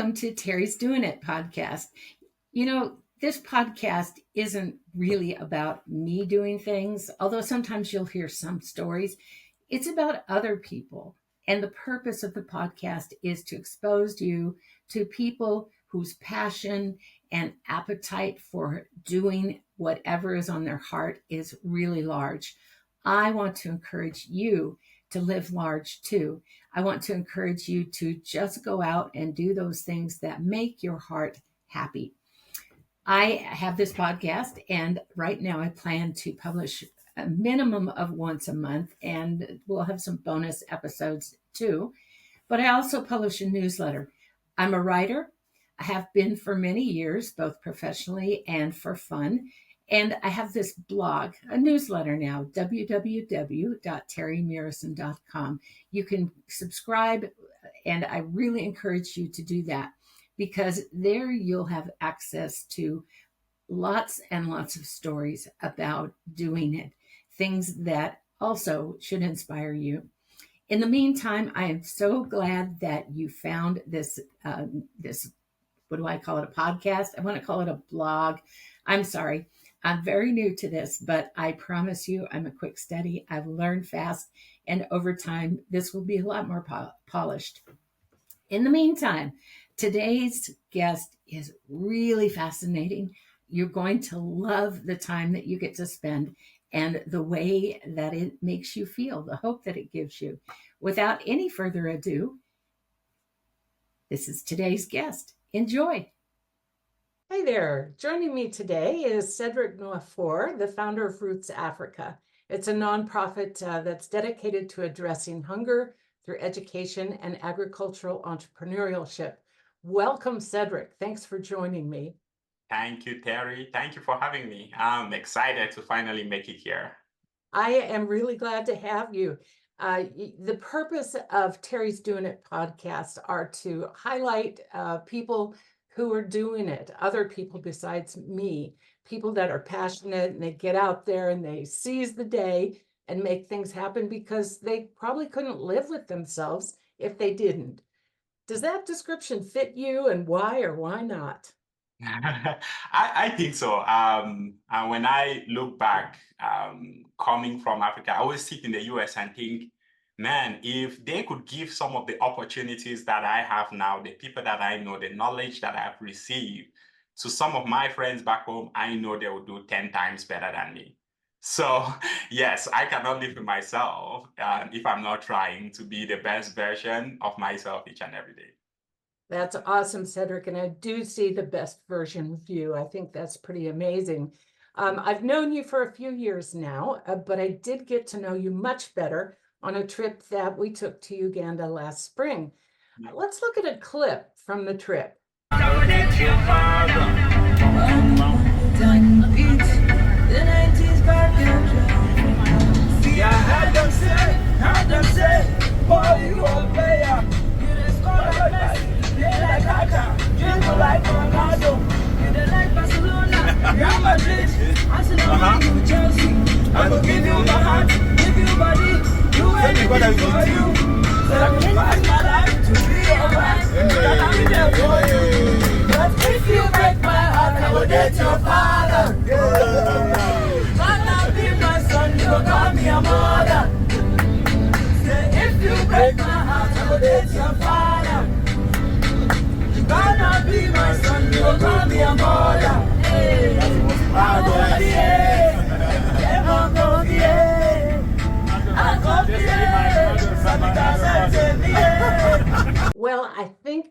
welcome to Teri's Doing It podcast. This podcast isn't really about me doing things, although sometimes you'll hear some stories. It's about other people. And the purpose of the podcast is to expose you to people whose passion and appetite for doing whatever is on their heart is really large. I want to encourage you to live large too. I want to encourage you to just go out and do those things that make your heart happy. I have this podcast, and right now I plan to publish a minimum of once a month, and we'll have some bonus episodes too. But I also publish a newsletter. I'm a writer. I have been for many years, both professionally and for fun. And I have this blog, a newsletter now, www.terimirison.com. You can subscribe, and I really encourage you to do that because there you'll have access to lots and lots of stories about doing it, things that also should inspire you. In the meantime, I am so glad that you found this, what do I call it, a podcast? I want to call it a blog. I'm sorry. I'm very new to this, but I promise you I'm a quick study. I've learned fast, and over time, this will be a lot more polished. In the meantime, today's guest is really fascinating. You're going to love the time that you get to spend and the way that it makes you feel, the hope that it gives you. Without any further ado, this is today's guest. Enjoy. Hey there. Joining me today is Cedric Nwafor, the founder of Roots Africa. It's a nonprofit that's dedicated to addressing hunger through education and agricultural entrepreneurship. Welcome, Cedric. Thanks for joining me. Thank you, Teri. Thank you for having me. I'm excited to finally make it here. I am really glad to have you. The purpose of Teri's Doing It podcast are to highlight people who are doing it, other people besides me, people that are passionate and they get out there and they seize the day and make things happen because they probably couldn't live with themselves if they didn't. Does that description fit you, and why or why not? I think so. And when I look back, coming from Africa, I always sit in the US and think, man, if they could give some of the opportunities that I have now, the people that I know, the knowledge that I've received to some of my friends back home, I know they will do 10 times better than me. So yes, I cannot live with myself if I'm not trying to be the best version of myself each and every day. That's awesome, Cedric, and I do see the best version of you. I think that's pretty amazing. I've known you for a few years now, but I did get to know you much better on a trip that we took to Uganda last spring. Let's look at a clip from the trip. I will give you my heart, give you body, do anything for you. Sacrifice my life to be alright. I'll be there for you. But if you break my heart, I will get your father. Father, be my son, you will call me a mother. Say, if you break my heart, I will get your father. You gonna be my son, you will call me a mother. Hey, I'll go here. Well, I think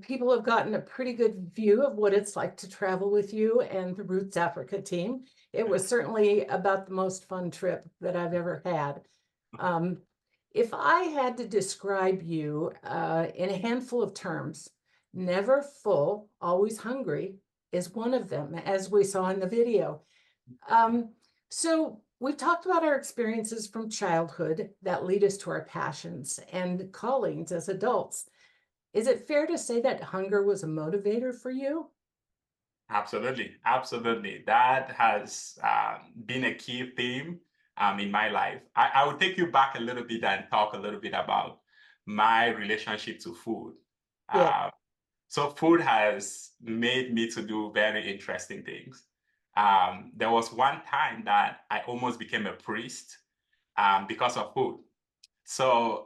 people have gotten a pretty good view of what it's like to travel with you and the Roots Africa team. It was certainly about the most fun trip that I've ever had. If I had to describe you in a handful of terms, never full, always hungry is one of them, as we saw in the video. So we've talked about our experiences from childhood that lead us to our passions and callings as adults. Is it fair to say that hunger was a motivator for you? Absolutely. Absolutely. That has been a key theme in my life. I will take you back a little bit and talk a little bit about my relationship to food. Yeah. So food has made me to do very interesting things. There was one time that I almost became a priest because of food. So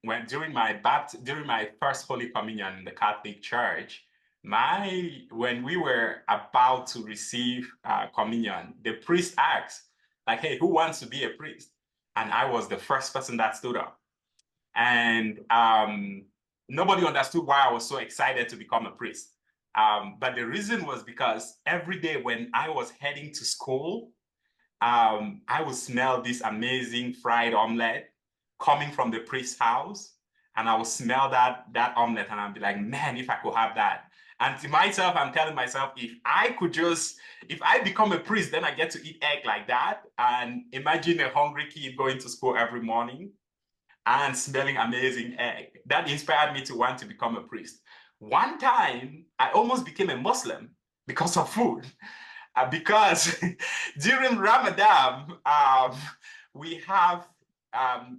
when during my first Holy Communion in the Catholic Church, when we were about to receive communion, the priest asked, like, "Hey, who wants to be a priest?" And I was the first person that stood up. And nobody understood why I was so excited to become a priest. But the reason was because every day when I was heading to school, I would smell this amazing fried omelet coming from the priest's house. And I would smell that omelet and I'd be like, man, if I could have that. And to myself, I'm telling myself, if I become a priest, then I get to eat egg like that. And imagine a hungry kid going to school every morning and smelling amazing egg. That inspired me to want to become a priest. One time, I almost became a Muslim because of food. Because during Ramadan, we have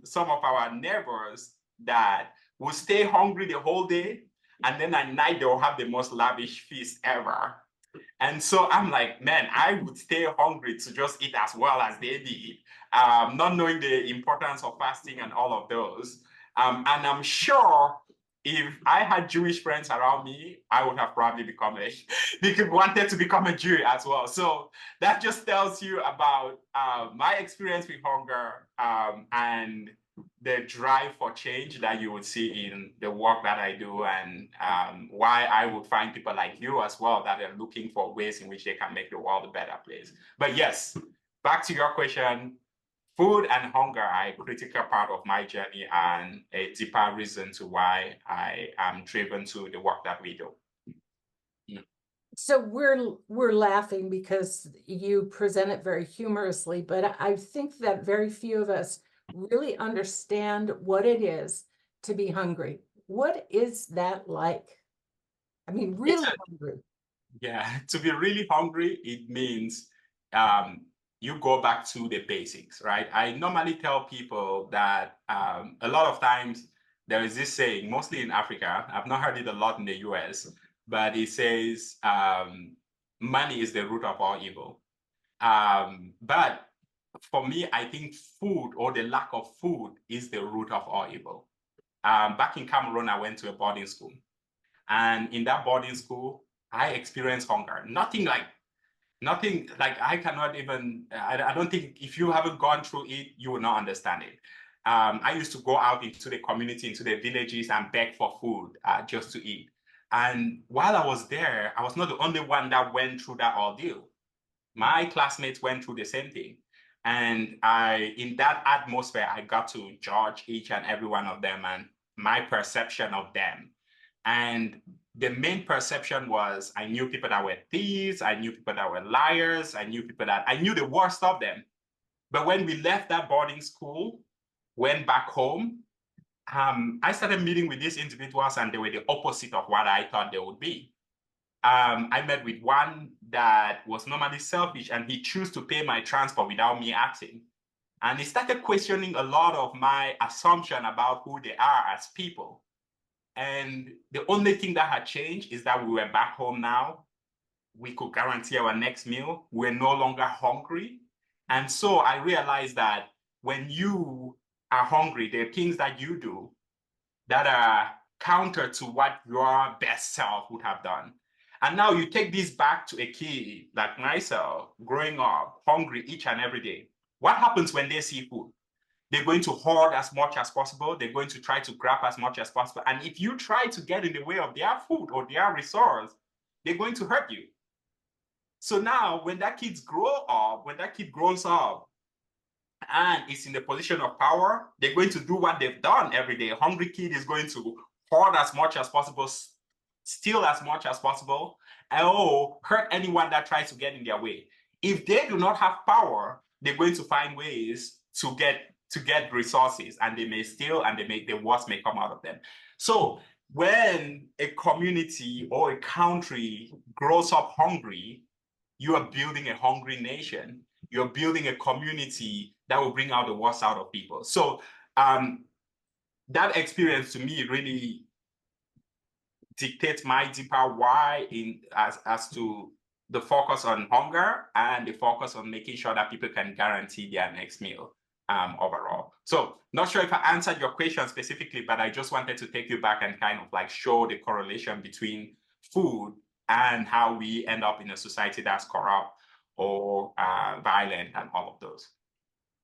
some of our neighbors that will stay hungry the whole day, and then at night they will have the most lavish feast ever. And so I'm like, man, I would stay hungry to just eat as well as they did, not knowing the importance of fasting and all of those. And I'm sure if I had Jewish friends around me, I would have probably wanted to become a Jew as well. So that just tells you about my experience with hunger and the drive for change that you would see in the work that I do, and why I would find people like you as well that are looking for ways in which they can make the world a better place. But yes, back to your question, food and hunger are a critical part of my journey and a deeper reason to why I am driven to the work that we do. So we're laughing because you present it very humorously, but I think that very few of us really understand what it is to be hungry. What is that like? I mean, really hungry. Yeah, to be really hungry, it means you go back to the basics, right? I normally tell people that a lot of times there is this saying, mostly in Africa, I've not heard it a lot in the US, but it says money is the root of all evil. But for me, I think food or the lack of food is the root of all evil. Back in Cameroon, I went to a boarding school. And in that boarding school, I experienced hunger. Nothing like I cannot even, I don't think if you haven't gone through it, you will not understand it. I used to go out into the community, into the villages and beg for food just to eat. And while I was there, I was not the only one that went through that ordeal. My classmates went through the same thing. And in that atmosphere, I got to judge each and every one of them and my perception of them. And the main perception was I knew people that were thieves, I knew people that were liars, I knew the worst of them. But when we left that boarding school, went back home, I started meeting with these individuals and they were the opposite of what I thought they would be. I met with one that was normally selfish and he chose to pay my transport without me asking. And he started questioning a lot of my assumption about who they are as people. And the only thing that had changed is that we were back home now. We could guarantee our next meal. We're no longer hungry. And so I realized that when you are hungry, there are things that you do that are counter to what your best self would have done. And now you take this back to a kid like myself, growing up, hungry each and every day. What happens when they see food? They're going to hoard as much as possible. They're going to try to grab as much as possible. And if you try to get in the way of their food or their resource, they're going to hurt you. So now when that kid grows up and is in the position of power, they're going to do what they've done every day. A hungry kid is going to hoard as much as possible, steal as much as possible, and hurt anyone that tries to get in their way. If they do not have power, they're going to find ways to get resources, and they may steal, and the worst may come out of them. So when a community or a country grows up hungry, you are building a hungry nation. You're building a community that will bring out the worst out of people. So that experience to me really dictate my deeper why as to the focus on hunger and the focus on making sure that people can guarantee their next meal overall. So not sure if I answered your question specifically, but I just wanted to take you back and kind of like show the correlation between food and how we end up in a society that's corrupt or violent and all of those.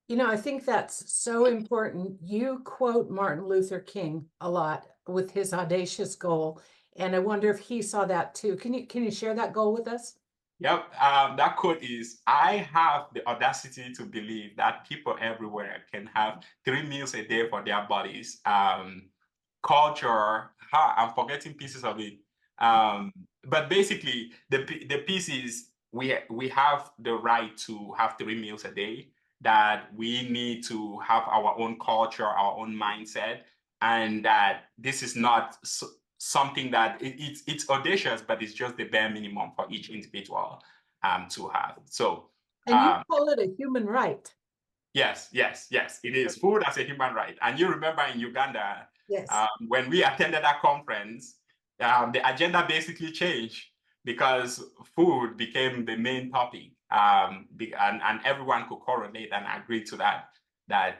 You know, I think that's so important. You quote Martin Luther King a lot with his audacious goal, and I wonder if he saw that too. Can you share that goal with us? Yep, that quote is, I have the audacity to believe that people everywhere can have 3 meals a day for their bodies. Culture, I'm forgetting pieces of it. But basically, the piece is we have the right to have 3 meals a day, that we need to have our own culture, our own mindset, and that this is not something that it's audacious, but it's just the bare minimum for each individual to have. So, and you call it a human right. Yes, it is. Food as a human right. And you remember in Uganda, yes, when we attended that conference, the agenda basically changed because food became the main topic, and everyone could correlate and agree to that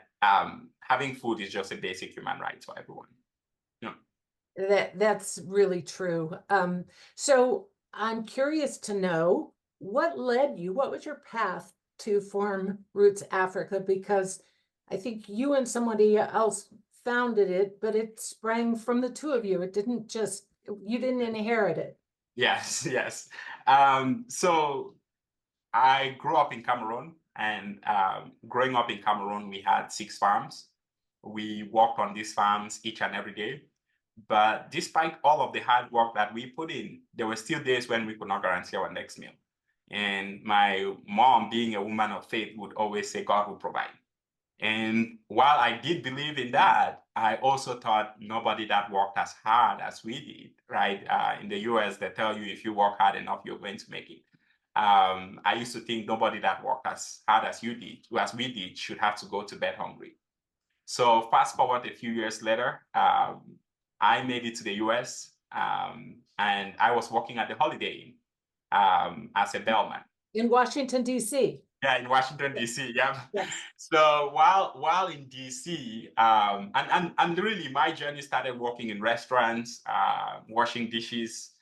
having food is just a basic human right for everyone. That's really true. So I'm curious to know what was your path to form Roots Africa? Because I think you and somebody else founded it, but it sprang from the two of you. It didn't just, you didn't inherit it. Yes. So I grew up in Cameroon, and growing up in Cameroon, we had 6 farms. We worked on these farms each and every day. But despite all of the hard work that we put in, there were still days when we could not guarantee our next meal. And my mom, being a woman of faith, would always say, God will provide. And while I did believe in that, I also thought nobody that worked as hard as we did, right? In the US, they tell you if you work hard enough, you're going to make it. I used to think nobody that worked as hard as we did, should have to go to bed hungry. So fast forward a few years later, I made it to the US, and I was working at the Holiday Inn as a bellman. In Washington, D.C. Yeah, in Washington, D.C. Yeah. Yes. So while in D.C., and really my journey started working in restaurants, washing dishes,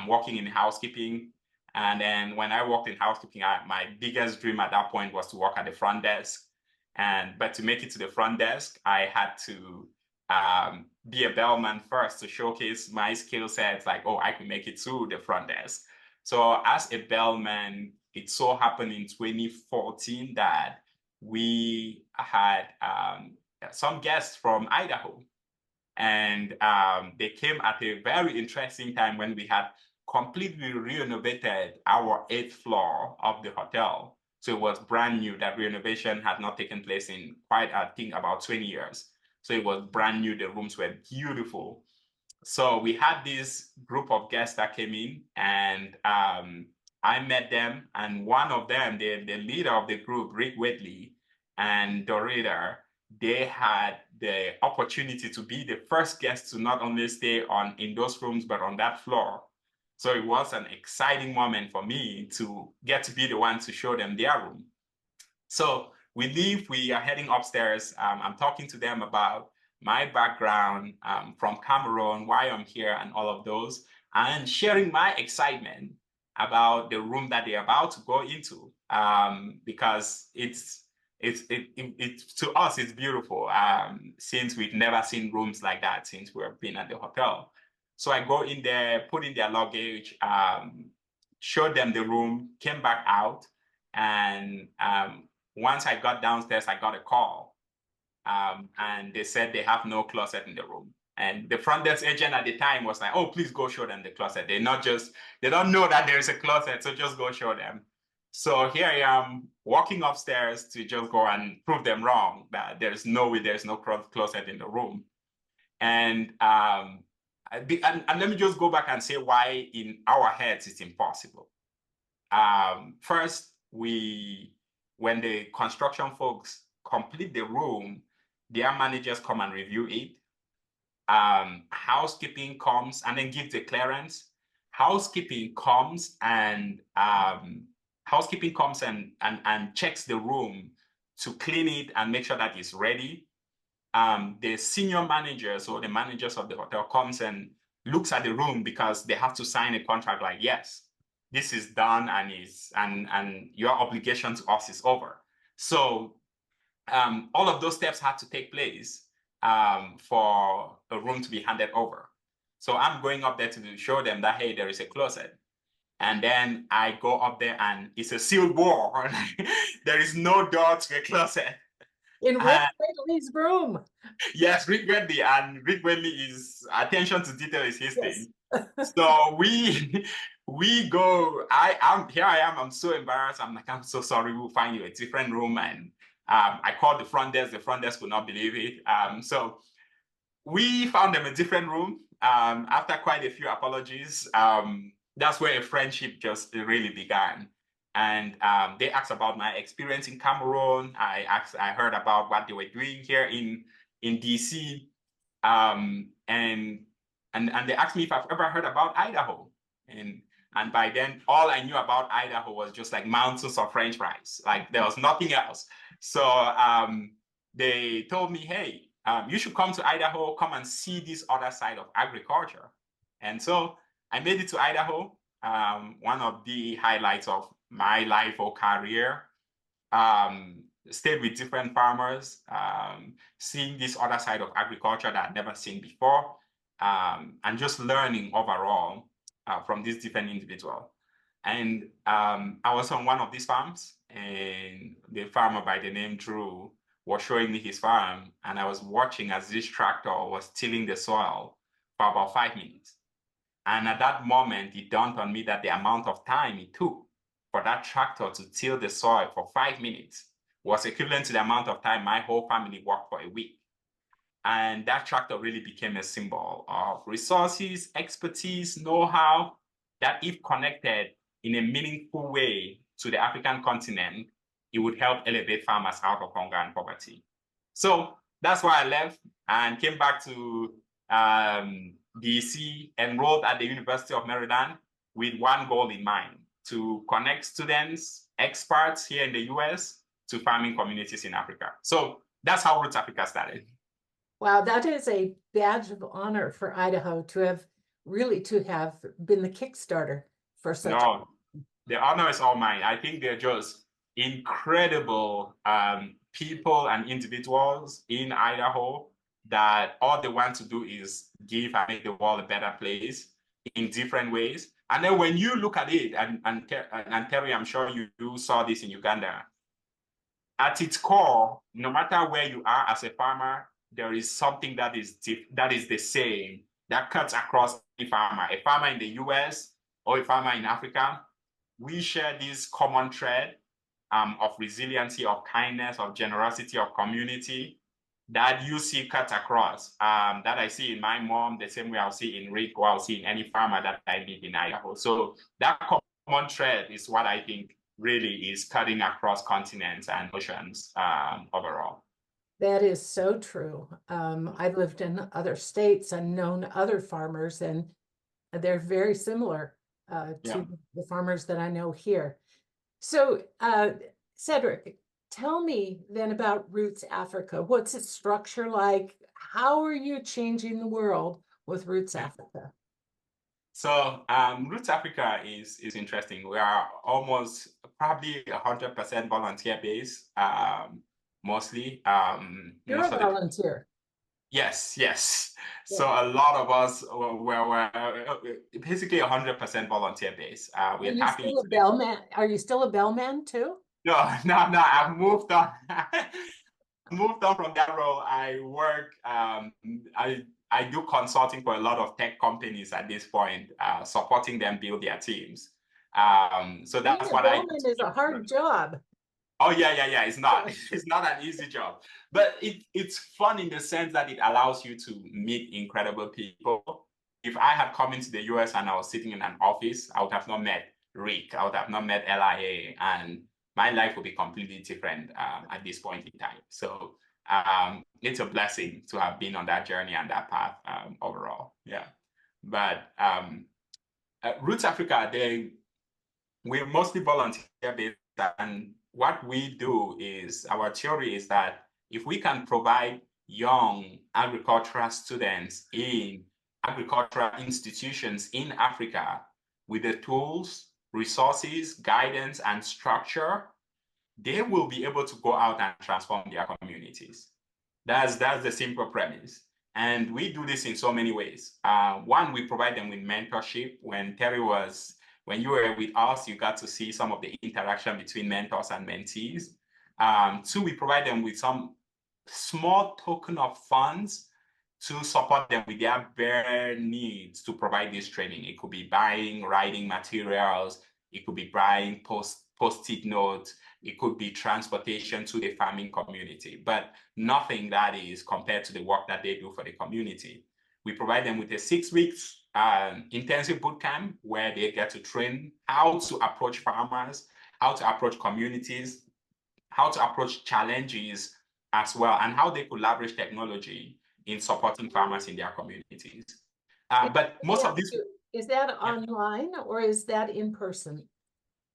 working in housekeeping. And then when I worked in housekeeping, my biggest dream at that point was to work at the front desk. But to make it to the front desk, I had to be a bellman first to showcase my skill sets, like, oh, I can make it to the front desk. So as a bellman, it so happened in 2014 that we had some guests from Idaho. And they came at a very interesting time when we had completely renovated our 8th floor of the hotel. So it was brand new. That renovation had not taken place in quite, I think, about 20 years. So it was brand new. The rooms were beautiful. So we had this group of guests that came in, and I met them. And one of them, the leader of the group, Rick Whitley and Dorita, they had the opportunity to be the first guests to not only stay in those rooms, but on that floor. So it was an exciting moment for me to get to be the one to show them their room. So we leave, we are heading upstairs. I'm talking to them about my background from Cameroon, why I'm here, and all of those, and sharing my excitement about the room that they're about to go into, because it's to us, it's beautiful, since we've never seen rooms like that since we've been at the hotel. So I go in there, put in their luggage, showed them the room, came back out, and once I got downstairs, I got a call, and they said they have no closet in the room. And the front desk agent at the time was like, "Oh, please go show them the closet. They don't know that there's a closet, so just go show them." So here I am walking upstairs to just go and prove them wrong, that there's no closet in the room. And let me just go back and say why in our heads it's impossible. First, when the construction folks complete the room, their managers come and review it. housekeeping comes and then gives the clearance. Housekeeping comes and checks the room to clean it and make sure that it's ready. The senior managers or the managers of the hotel comes and looks at the room because they have to sign a contract like, yes, this is done and your obligation to us is over. So all of those steps had to take place for a room to be handed over. So I'm going up there to show them that, hey, there is a closet. And then I go up there and it's a sealed wall. There is no door to a closet. In Rick Whitley's room. Yes, Rick Whitley. And Rick Whitley is, attention to detail is his Yes. thing. So we go, I'm so embarrassed. I'm like, I'm so sorry, we'll find you a different room. And I called the front desk could not believe it. So we found them a different room. After quite a few apologies, that's where a friendship just really began. And they asked about my experience in Cameroon. I heard about what they were doing here in DC. And they asked me if I've ever heard about Idaho. And by then, all I knew about Idaho was just like mountains of French fries. Like there was nothing else. So they told me, hey, you should come to Idaho, come and see this other side of agriculture. And so I made it to Idaho, one of the highlights of my life or career. Stayed with different farmers, seeing this other side of agriculture that I'd never seen before, and just learning overall from these different individuals. And I was on one of these farms, and the farmer by the name Drew was showing me his farm, and I was watching as this tractor was tilling the soil for about 5 minutes. And at that moment, it dawned on me that the amount of time it took for that tractor to till the soil for 5 minutes was equivalent to the amount of time my whole family worked for a week. And that tractor really became a symbol of resources, expertise, know-how, that if connected in a meaningful way to the African continent, it would help elevate farmers out of hunger and poverty. So that's why I left and came back to DC, enrolled at the University of Maryland with one goal in mind: to connect students, experts here in the US to farming communities in Africa. So that's how Roots Africa started. Wow, that is a badge of honor for Idaho to have been the Kickstarter for such. No, the honor is all mine. I think they're just incredible people and individuals in Idaho that all they want to do is give and make the world a better place in different ways. And then when you look at it, and Teri, I'm sure you saw this in Uganda, at its core, no matter where you are as a farmer, there is something that is the same, that cuts across a farmer in the US or a farmer in Africa. We share this common thread of resiliency, of kindness, of generosity, of community that you see cut across, that I see in my mom, the same way I'll see in Rick, or I'll see in any farmer that I meet in Idaho. So that common thread is what I think really is cutting across continents and oceans overall. That is so true. I've lived in other states and known other farmers, and they're very similar to the farmers that I know here. So, Cedric, tell me then about Roots Africa. What's its structure like? How are you changing the world with Roots Africa? So Roots Africa is interesting. We are almost probably 100% volunteer based, mostly. You're a volunteer. Yes. So a lot of us were basically 100% volunteer based. Are you still a bellman? Are you still a bellman too? No. I've moved on. Moved on from that role. I work. I do consulting for a lot of tech companies at this point, supporting them build their teams. So that's what I do. Bellman is a hard job. Oh yeah. It's not. It's not an easy job, but it's fun in the sense that it allows you to meet incredible people. If I had come into the US and I was sitting in an office, I would have not met Rick. I would have not met LIA, and my life would be completely different at this point in time. So it's a blessing to have been on that journey and that path overall. Yeah. But Roots Africa, we're mostly volunteer-based, and what we do is, our theory is that if we can provide young agricultural students in agricultural institutions in Africa with the tools, resources, guidance, and structure, they will be able to go out and transform their communities. That's the simple premise. And we do this in so many ways. One, we provide them with mentorship. When you were with us, you got to see some of the interaction between mentors and mentees. Two, we provide them with some small token of funds to support them with their bare needs to provide this training. It could be buying writing materials, it could be buying post-it notes, it could be transportation to the farming community, but nothing that is compared to the work that they do for the community. We provide them with a 6 weeks intensive boot camp where they get to train how to approach farmers, how to approach communities, how to approach challenges as well, and how they could leverage technology in supporting farmers in their communities. But most of this... Is that online or is that in person?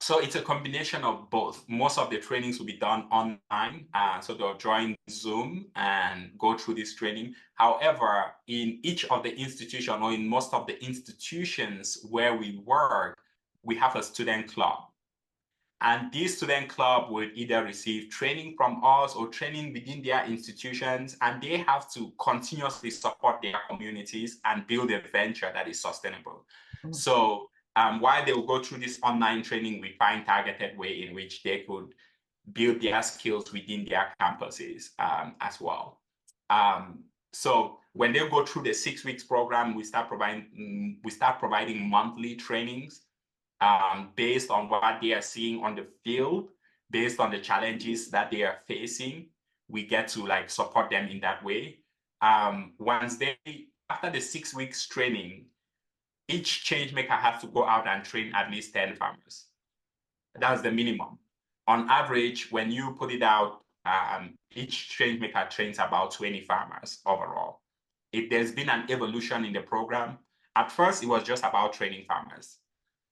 So it's a combination of both. Most of the trainings will be done online. So they'll join Zoom and go through this training. However, in each of the institutions, or in most of the institutions where we work, we have a student club. And this student club will either receive training from us or training within their institutions, and they have to continuously support their communities and build a venture that is sustainable. Mm-hmm. So while they will go through this online training, we find targeted way in which they could build their skills within their campuses as well. So when they go through the 6 weeks program, we start providing monthly trainings based on what they are seeing on the field, based on the challenges that they are facing. We get to support them in that way. After the 6 weeks training, each change maker has to go out and train at least 10 farmers. That's the minimum. On average, when you put it out, each change maker trains about 20 farmers overall. There's been an evolution in the program. At first, it was just about training farmers.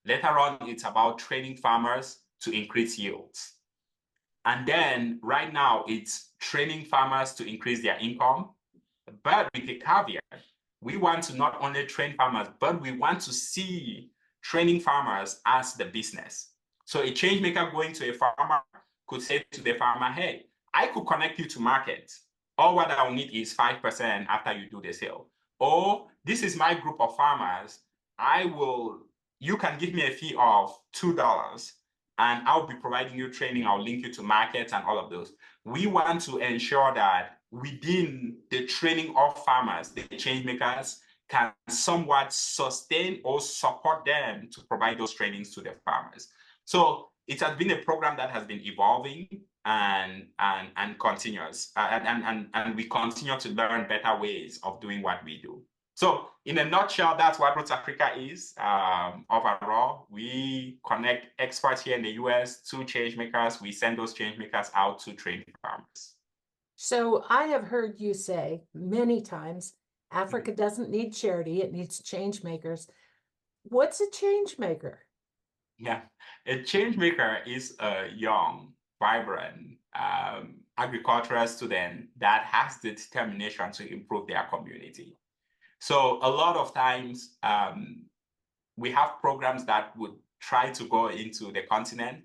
Later on, it's about training farmers to increase yields. And then right now, it's training farmers to increase their income. But with the caveat, we want to not only train farmers, but we want to see training farmers as the business. So a change maker going to a farmer could say to the farmer, hey, I could connect you to market. All what I'll need is 5% after you do the sale. Or this is my group of farmers. You can give me a fee of $2 and I'll be providing you training. I'll link you to markets and all of those. We want to ensure that within the training of farmers, the change makers can somewhat sustain or support them to provide those trainings to the farmers. So it has been a program that has been evolving and continuous, and we continue to learn better ways of doing what we do. So in a nutshell, that's what Roots Africa is. Overall, we connect experts here in the US to change makers. We send those change makers out to train farmers. So I have heard you say many times, Africa doesn't need charity, it needs change makers. What's a change maker? Yeah, a change maker is a young, vibrant agricultural student that has the determination to improve their community. So a lot of times we have programs that would try to go into the continent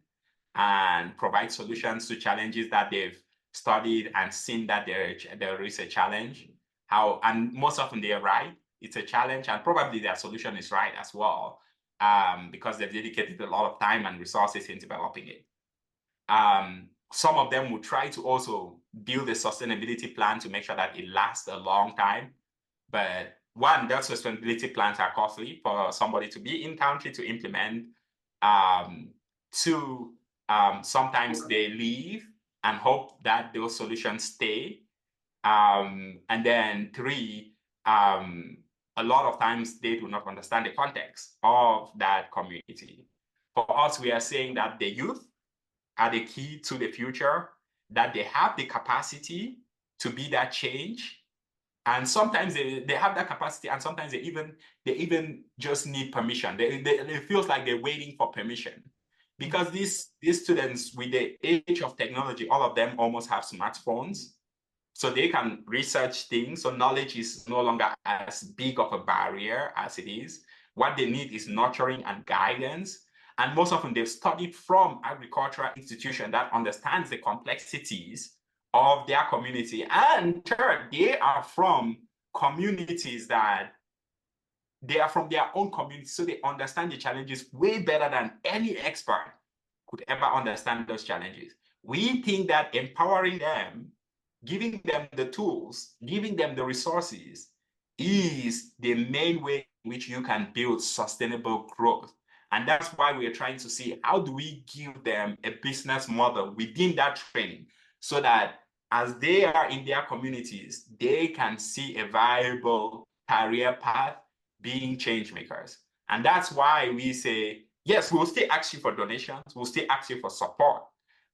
and provide solutions to challenges that they've studied and seen that there is a challenge. And most often they're right, it's a challenge, and probably their solution is right as well, because they've dedicated a lot of time and resources in developing it. Some of them will try to also build a sustainability plan to make sure that it lasts a long time. But one, those sustainability plans are costly for somebody to be in country to implement. Two, sometimes they leave and hope that those solutions stay. And then three, a lot of times they do not understand the context of that community. For us, we are saying that the youth are the key to the future, that they have the capacity to be that change. And sometimes they have that capacity, and sometimes they even just need permission. It feels like they're waiting for permission. Because these students, with the age of technology, all of them almost have smartphones. So they can research things. So knowledge is no longer as big of a barrier as it is. What they need is nurturing and guidance. And most often they've studied from agricultural institution that understands the complexities of their community. And third, they are from communities that they are from their own community, so they understand the challenges way better than any expert could ever understand those challenges. We think that empowering them, giving them the tools, giving them the resources is the main way in which you can build sustainable growth. And that's why we're trying to see, how do we give them a business model within that training, so that as they are in their communities, they can see a viable career path being change makers. And that's why we say, yes, we'll still ask you for donations, we'll still ask you for support,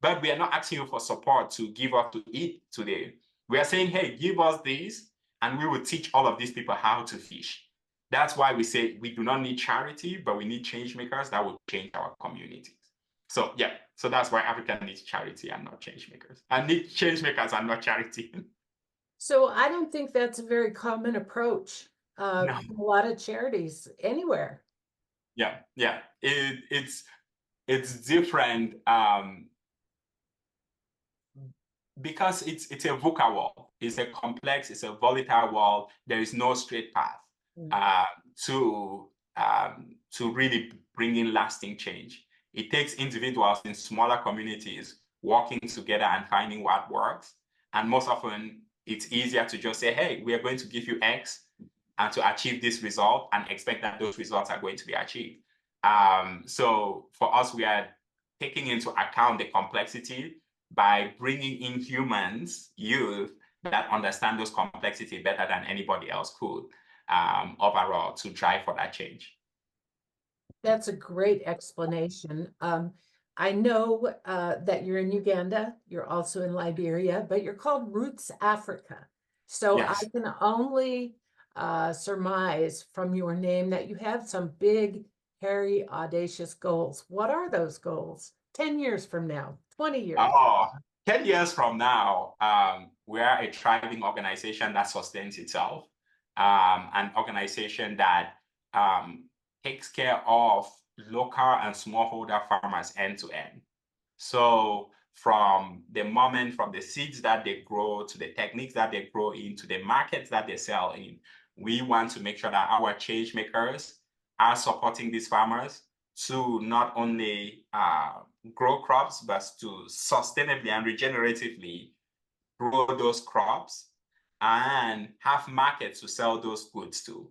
but we are not asking you for support to give up to eat today. We are saying, hey, give us this, and we will teach all of these people how to fish. That's why we say we do not need charity, but we need change makers that will change our communities. So yeah, so that's why Africa needs charity and not change makers. And need change makers and not charity. So I don't think that's a very common approach. No. A lot of charities anywhere. Yeah. It's different because it's a VUCA world. It's a complex, it's a volatile world. There is no straight path to really bring in lasting change. It takes individuals in smaller communities working together and finding what works. And most often, it's easier to just say, hey, we are going to give you X and to achieve this result and expect that those results are going to be achieved. So for us, we are taking into account the complexity by bringing in humans, youth, that understand those complexity better than anybody else could overall, to drive for that change. That's a great explanation. I know that you're in Uganda, you're also in Liberia, but you're called Roots Africa. So Yes. I can only surmise from your name that you have some big, hairy, audacious goals. What are those goals? 10 years from now, 20 years? 10 years from now, we are a thriving organization that sustains itself, an organization that takes care of local and smallholder farmers end to end. So from the seeds that they grow, to the techniques that they grow in, to the markets that they sell in, we want to make sure that our change makers are supporting these farmers to not only grow crops, but to sustainably and regeneratively grow those crops and have markets to sell those goods to.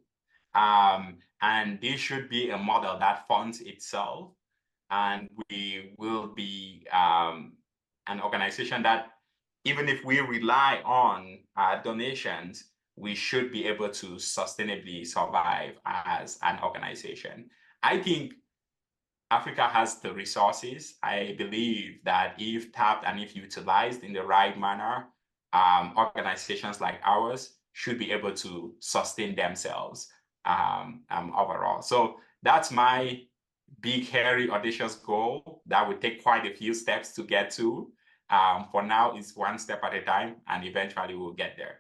And this should be a model that funds itself. And we will be an organization that, even if we rely on donations, we should be able to sustainably survive as an organization. I think Africa has the resources. I believe that if tapped and if utilized in the right manner, organizations like ours should be able to sustain themselves overall. So that's my big, hairy, audacious goal that would take quite a few steps to get to. For now, it's one step at a time, and eventually we'll get there.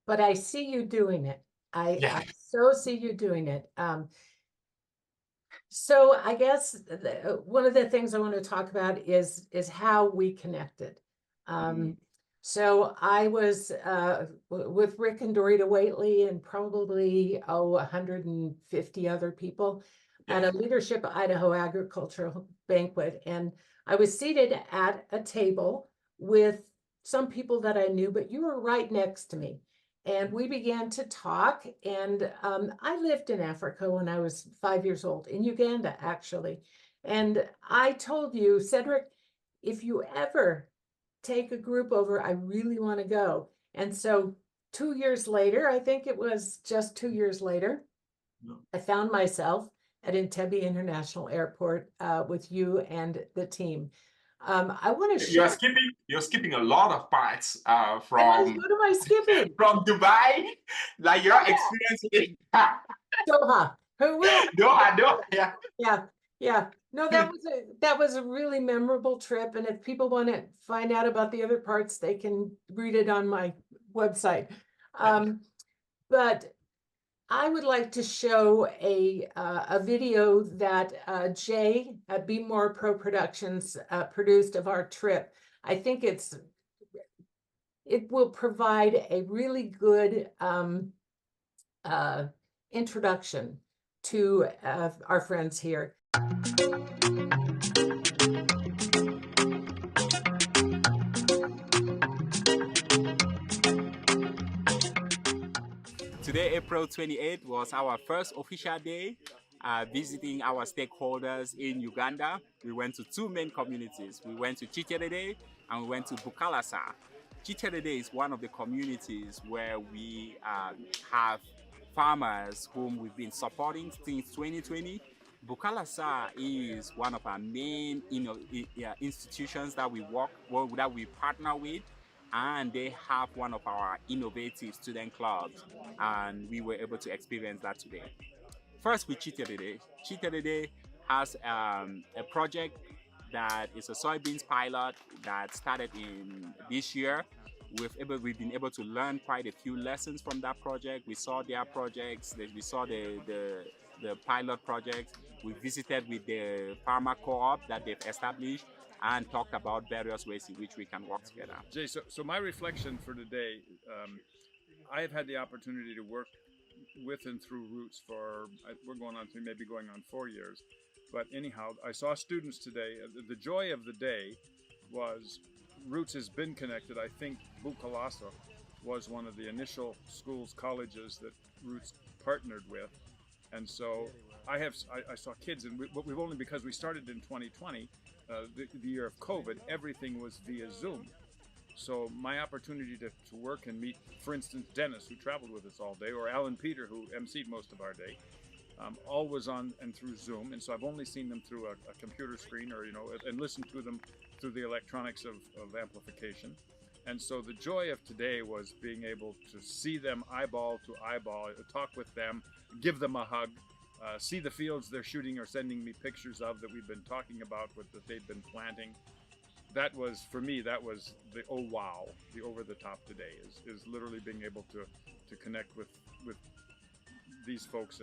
But I see you doing it. I so see you doing it. So I guess one of the things I want to talk about is how we connected. So I was with Rick and Dorita Waitley and probably 150 other people at a Leadership Idaho Agricultural Banquet. And I was seated at a table with some people that I knew, but you were right next to me. And we began to talk. And I lived in Africa when I was 5 years old, in Uganda, actually. And I told you, Cedric, if you ever take a group over, I really want to go. And so 2 years later, I think it was just 2 years later, I found myself at Entebbe International Airport with you and the team. I want to You're share. skipping a lot of parts What am I skipping? from Dubai. Like you're Oh, yeah. experiencing it. Doha. Doha, yeah. Yeah. No, that was a really memorable trip. And if people want to find out about the other parts, they can read it on my website. But I would like to show a video that Jay at Be More Pro Productions produced of our trip. I think it will provide a really good introduction to our friends here. Today, April 28th, was our first official day visiting our stakeholders in Uganda. We went to two main communities. We went to Chiterede and we went to Bukalasa. Chiterede is one of the communities where we have farmers whom we've been supporting since 2020. Bukalasa is one of our main institutions that we partner with, and they have one of our innovative student clubs, and we were able to experience that today. First with Chiterede. Chiterede has a project that is a soybeans pilot that started in this year. We've been able to learn quite a few lessons from that project. We saw their projects, we saw the pilot projects. We visited with the farmer co-op that they've established and talked about various ways in which we can work together. Jay, so my reflection for today, I have had the opportunity to work with and through Roots for, we're going on 4 years. But anyhow, I saw students today. The joy of the day was Roots has been connected. I think Bukalasa was one of the initial schools, colleges that Roots partnered with. And so I saw kids, and we've only, because we started in 2020, the year of COVID, everything was via Zoom. So my opportunity to work and meet, for instance, Dennis, who traveled with us all day, or Alan Peter, who emceed most of our day, all was on and through Zoom. And so I've only seen them through a computer screen, or, and listened to them through the electronics of amplification. And so the joy of today was being able to see them eyeball to eyeball, talk with them, give them a hug, see the fields they're shooting or sending me pictures of that we've been talking about, that they've been planting. That was, for me, that was the oh wow, the over the top today, is literally being able to connect with these folks.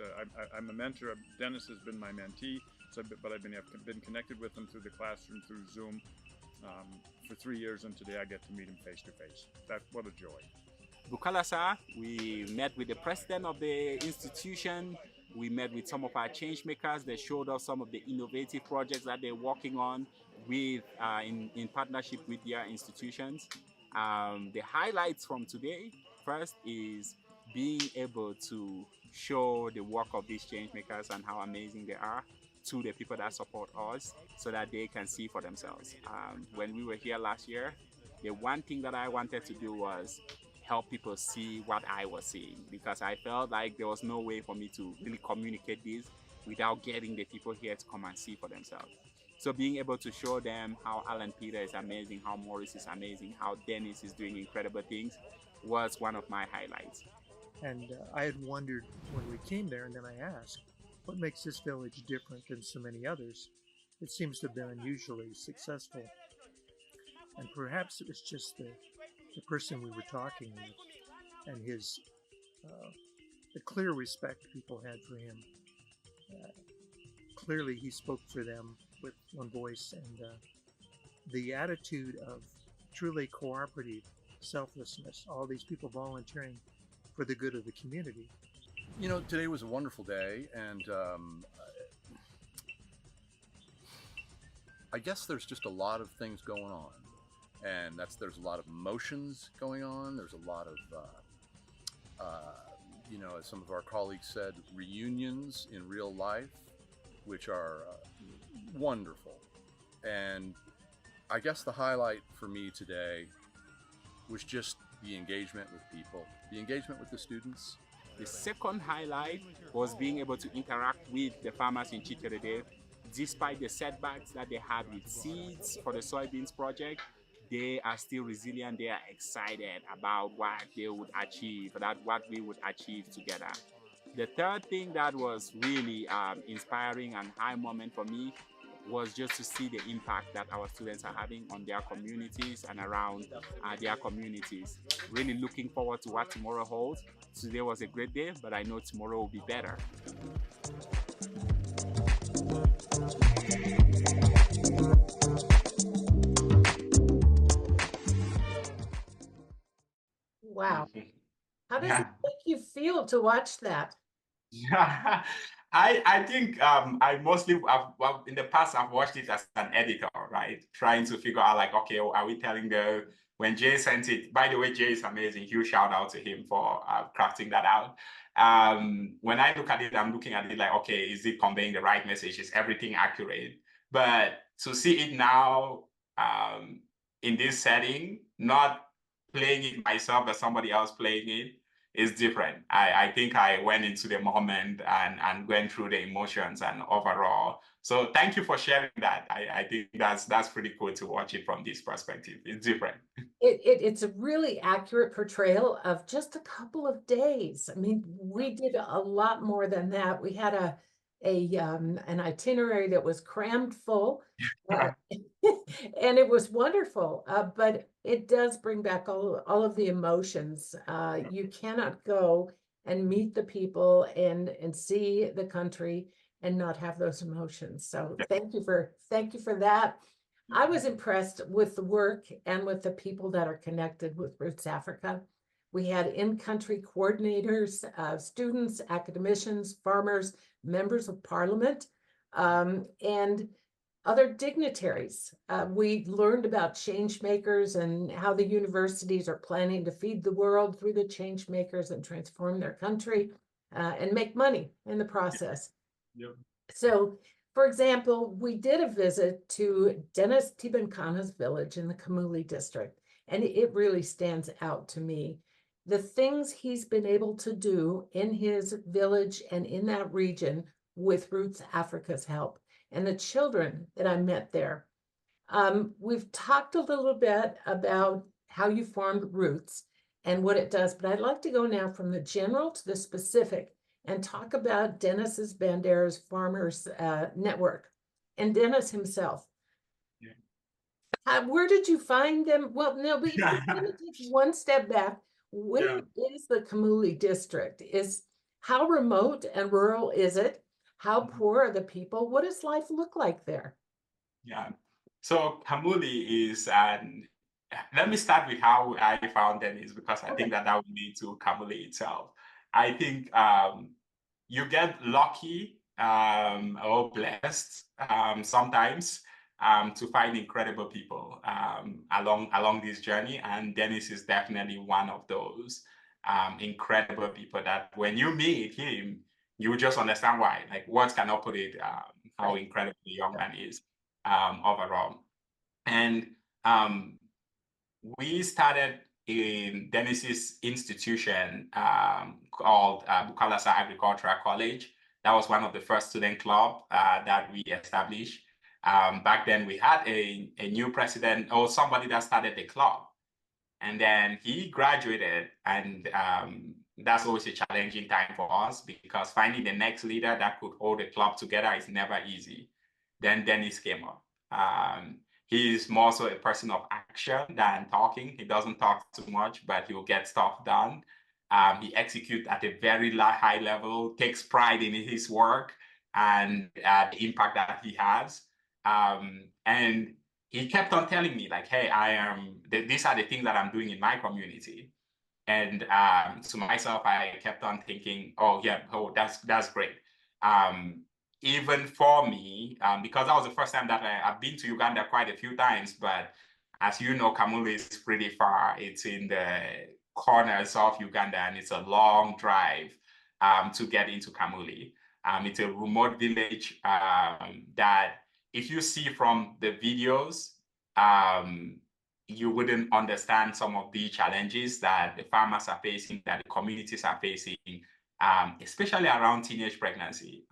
I'm a mentor. Dennis has been my mentee, but I've been connected with them through the classroom, through Zoom, for 3 years, and today I get to meet him face to face. What a joy. Bukalasa, we met with the president of the institution. We met with some of our change makers. They showed us some of the innovative projects that they're working on with in partnership with their institutions. The highlights from today, first, is being able to show the work of these change makers and how amazing they are to the people that support us, so that they can see for themselves. When we were here last year, the one thing that I wanted to do was help people see what I was seeing, because I felt like there was no way for me to really communicate this without getting the people here to come and see for themselves. So being able to show them how Alan Peter is amazing, how Maurice is amazing, how Dennis is doing incredible things was one of my highlights. And I had wondered when we came there, and then I asked, what makes this village different than so many others? It seems to have been unusually successful. And perhaps it was just the person we were talking with, and his the clear respect people had for him. Clearly he spoke for them with one voice, and the attitude of truly cooperative selflessness, all these people volunteering for the good of the community. Today was a wonderful day, and I guess there's just a lot of things going on, and there's a lot of emotions going on. There's a lot of, as some of our colleagues said, reunions in real life, which are wonderful. And I guess the highlight for me today was just the engagement with people, the engagement with the students. The second highlight was being able to interact with the farmers in Chiterede. despite the setbacks that they had with seeds for the soybeans project, they are still resilient. They are excited about what they would achieve, that what we would achieve together. The third thing that was really inspiring and high moment for me was just to see the impact that our students are having on their communities and around their communities. Really looking forward to what tomorrow holds. Today was a great day, but I know tomorrow will be better. Wow. How does Yeah. it make you feel to watch that? Yeah, I think I mostly well, in the past I've watched it as an editor, right? Trying to figure out like, okay, are we telling the when Jay sent it? By the way, Jay is amazing. Huge shout out to him for crafting that out. When I look at it, I'm looking at it like, okay, is it conveying the right message? Is everything accurate? But to see it now in this setting, not playing it myself, but somebody else playing it, is different. I think I went into the moment and went through the emotions and overall. So thank you for sharing that. I think that's pretty cool to watch it from this perspective. It's different. It's a really accurate portrayal of just a couple of days. I mean, we did a lot more than that. We had an itinerary that was crammed full, and it was wonderful. But it does bring back all of the emotions. You cannot go and meet the people and see the country and not have those emotions. So thank you for that. I was impressed with the work and with the people that are connected with Roots Africa. We had in-country coordinators, students, academicians, farmers, members of parliament, and other dignitaries. We learned about change makers and how the universities are planning to feed the world through the change makers and transform their country and make money in the process. Yep. So, for example, we did a visit to Dennis Tibankana's village in the Kamuli District, and it really stands out to me. The things he's been able to do in his village and in that region with Roots Africa's help, and the children that I met there. We've talked a little bit about how you formed Roots and what it does, but I'd like to go now from the general to the specific and talk about Dennis's Bandera's Farmers Network and Dennis himself. Yeah. Where did you find them? Well, no, but if you're going to take one step back, where is the Kamuli District? How remote and rural is it? How poor are the people? What does life look like there? Yeah. So Kamuli is let me start with how I found Dennis, because I think that would lead to Kamuli itself. I think you get lucky or blessed sometimes to find incredible people along this journey, and Dennis is definitely one of those incredible people that when you meet him, you just understand why. Like, words cannot put it how incredibly young man is overall. And we started in Dennis's institution called Bukalasa Agricultural College. That was one of the first student club that we established. Back then, we had a new president or somebody that started the club. And then he graduated, and that's always a challenging time for us, because finding the next leader that could hold the club together is never easy. Then Dennis came up. He's more so a person of action than talking. He doesn't talk too much, but he'll get stuff done. He executes at a very high level, takes pride in his work and the impact that he has. And he kept on telling me, like, hey, these are the things that I'm doing in my community. And to myself, I kept on thinking, that's great. Even for me, because that was the first time that I've been to Uganda quite a few times, but as you know, Kamuli is pretty far. It's in the corners of Uganda, and it's a long drive to get into Kamuli. It's a remote village that if you see from the videos, you wouldn't understand some of the challenges that the farmers are facing, that the communities are facing. especially around teenage pregnancy,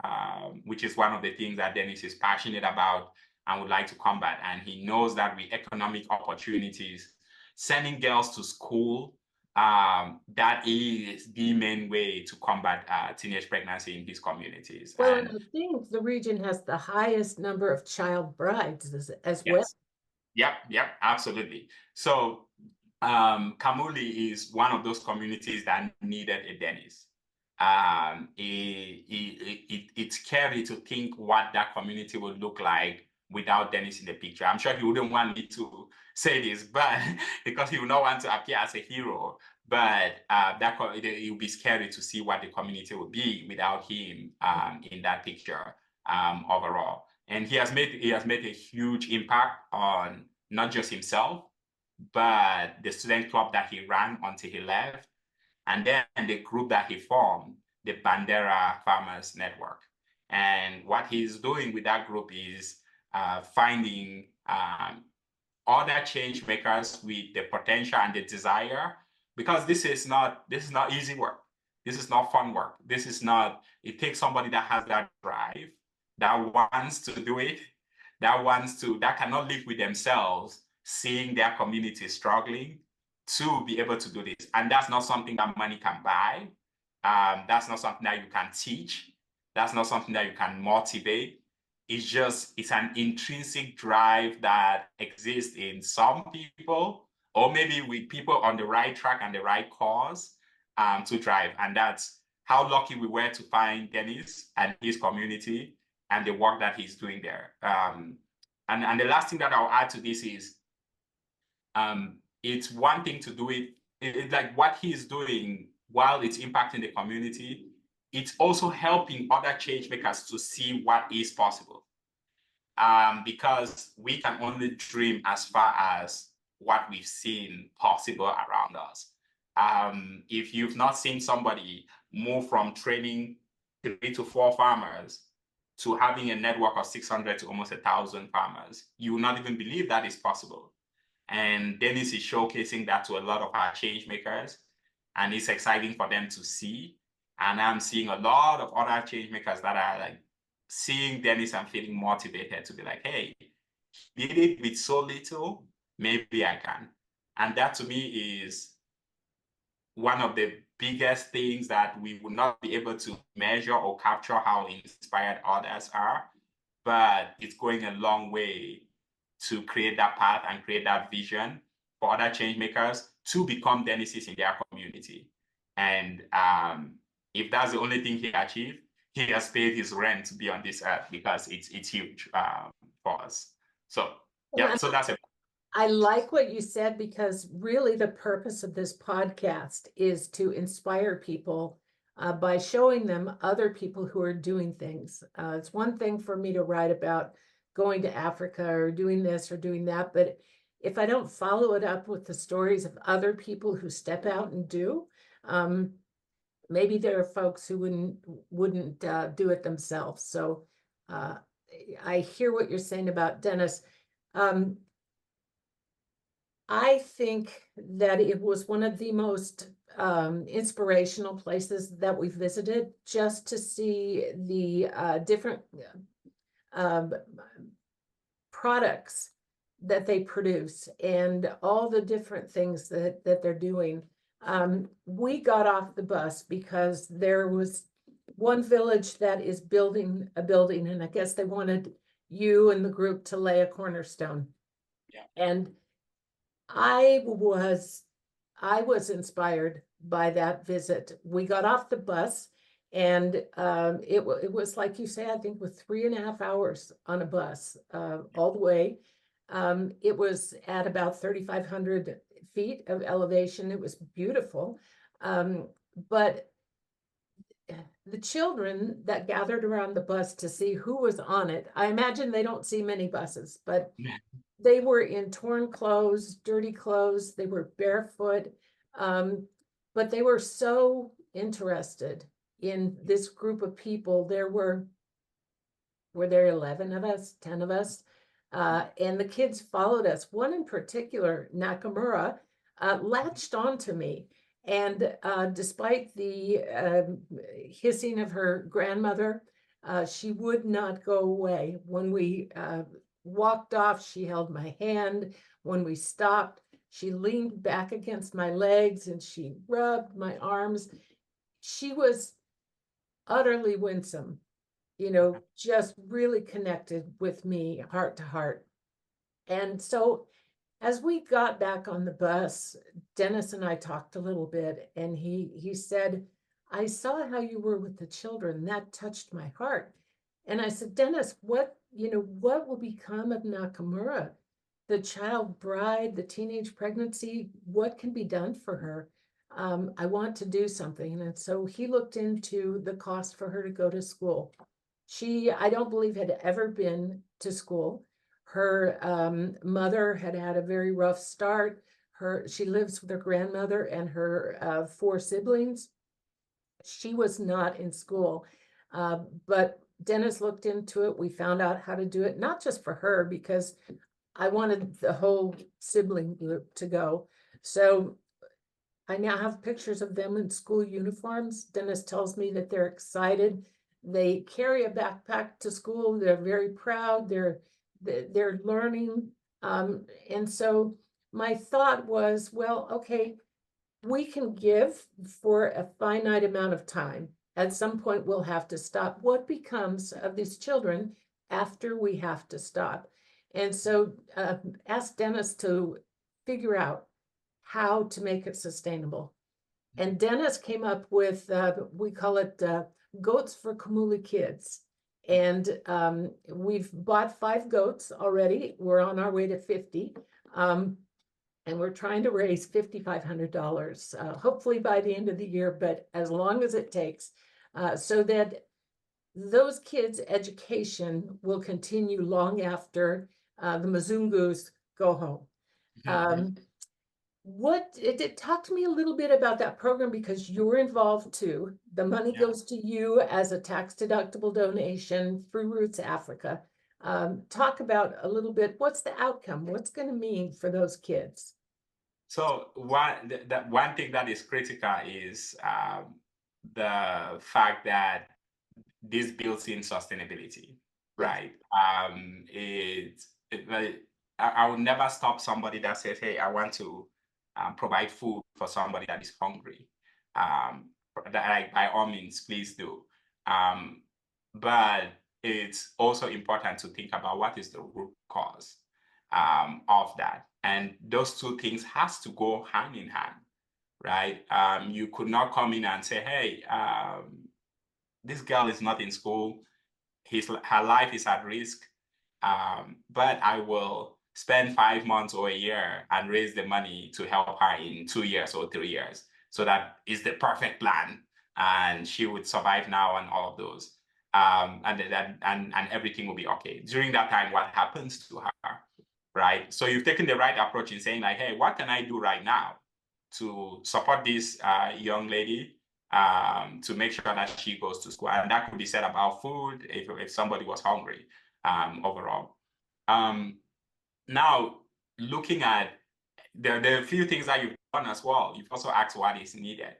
which is one of the things that Dennis is passionate about and would like to combat. And he knows that with economic opportunities, sending girls to school, that is the main way to combat teenage pregnancy in these communities. Well, and I think the region has the highest number of child brides as well. Yes. Yep, absolutely. So Kamuli is one of those communities that needed a Dennis. It's scary to think what that community would look like without Dennis in the picture. I'm sure he wouldn't want me to say this, but because he would not want to appear as a hero. But it would be scary to see what the community would be without him in that picture overall. And he has made a huge impact on not just himself, but the student club that he ran until he left, and then the group that he formed, the Bandera Farmers Network. And what he's doing with that group is finding other change makers with the potential and the desire, because this is not easy work. This is not fun work. It takes somebody that has that drive, that wants to do it, that cannot live with themselves, seeing their community struggling, to be able to do this. And that's not something that money can buy. That's not something that you can teach. That's not something that you can motivate. It's an intrinsic drive that exists in some people, or maybe with people on the right track and the right cause to drive. And that's how lucky we were to find Dennis and his community and the work that he's doing there. And the last thing that I'll add to this is, it's one thing to do it like what he's doing while it's impacting the community, it's also helping other change makers to see what is possible. Because we can only dream as far as what we've seen possible around us. If you've not seen somebody move from training 3 to 4 farmers to having a network of 600 to almost 1,000 farmers, you will not even believe that is possible. And Dennis is showcasing that to a lot of our change makers, and it's exciting for them to see. And I'm seeing a lot of other change makers that are like seeing Dennis and feeling motivated to be like, hey, he did it with so little, maybe I can. And that to me is one of the biggest things that we would not be able to measure or capture how inspired others are, but it's going a long way to create that path and create that vision for other change makers to become Dennises in their community. And if that's the only thing he achieved, he has paid his rent to be on this earth, because it's huge for us. So yeah, so that's it. I like what you said, because really the purpose of this podcast is to inspire people by showing them other people who are doing things. It's one thing for me to write about going to Africa or doing this or doing that, but if I don't follow it up with the stories of other people who step out and do, maybe there are folks who wouldn't do it themselves. So I hear what you're saying about Dennis. I think that it was one of the most inspirational places that we visited, just to see the different products that they produce and all the different things that they're doing. We got off the bus because there was one village that is building a building, and I guess they wanted you and the group to lay a cornerstone. Yeah. And I was inspired by that visit. We got off the bus, and it was like you say, I think with 3.5 hours on a bus all the way. It was at about 3,500 feet of elevation. It was beautiful. But the children that gathered around the bus to see who was on it, I imagine they don't see many buses, but they were in torn clothes, dirty clothes. They were barefoot, but they were so interested in this group of people. Were there 11 of us, 10 of us? And the kids followed us. One in particular, Nakamura, latched onto me. And despite the hissing of her grandmother, she would not go away. When we walked off, she held my hand. When we stopped, she leaned back against my legs and she rubbed my arms. She was utterly winsome, just really connected with me heart to heart. And so as we got back on the bus, Dennis and I talked a little bit, and he said, I saw how you were with the children. That touched my heart. And I said, Dennis, what will become of Nakamura? The child bride, the teenage pregnancy, what can be done for her? I want to do something. And so he looked into the cost for her to go to school. She, I don't believe, had ever been to school. Her mother had had a very rough start. She lives with her grandmother and her 4 siblings. She was not in school, but Dennis looked into it. We found out how to do it, not just for her, because I wanted the whole sibling group to go. So I now have pictures of them in school uniforms. Dennis tells me that they're excited. They carry a backpack to school. They're very proud. They're learning. And so my thought was, well, okay, we can give for a finite amount of time. At some point, we'll have to stop. What becomes of these children after we have to stop? And so asked Dennis to figure out how to make it sustainable. And Dennis came up with, we call it Goats for Kamuli Kids. And we've bought 5 goats already. We're on our way to 50. And we're trying to raise $5,500, hopefully by the end of the year, but as long as it takes, so that those kids' education will continue long after the Mzungus go home. Talk to me a little bit about that program, because you're involved too. The money goes to you as a tax-deductible donation through Roots Africa. Talk about a little bit, what's the outcome? What's going to mean for those kids? So one thing that is critical is the fact that this builds in sustainability, right? I will never stop somebody that says, hey, I want to provide food for somebody that is hungry. By all means, please do. But it's also important to think about what is the root cause of that. And those two things has to go hand in hand, right? You could not come in and say, hey, this girl is not in school. Her life is at risk, but I will spend 5 months or a year and raise the money to help her in 2 years or 3 years. So that is the perfect plan. And she would survive now and all of those. And everything will be okay. During that time, what happens to her, right? So you've taken the right approach in saying like, hey, what can I do right now to support this young lady to make sure that she goes to school? And that could be said about food if somebody was hungry overall. Now, looking at the few things that you've done as well, you've also asked what is needed.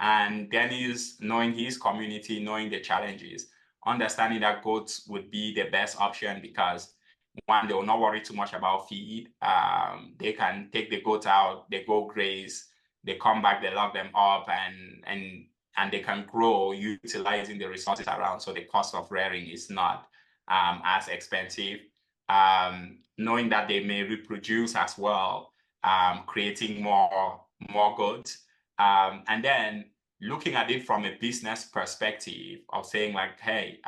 And Dennis, knowing his community, knowing the challenges, understanding that goats would be the best option because one, they will not worry too much about feed. They can take the goats out, they go graze, they come back, they lock them up, and they can grow utilizing the resources around. So the cost of rearing is not as expensive. Knowing that they may reproduce as well, creating more goats. And then looking at it from a business perspective of saying like, hey,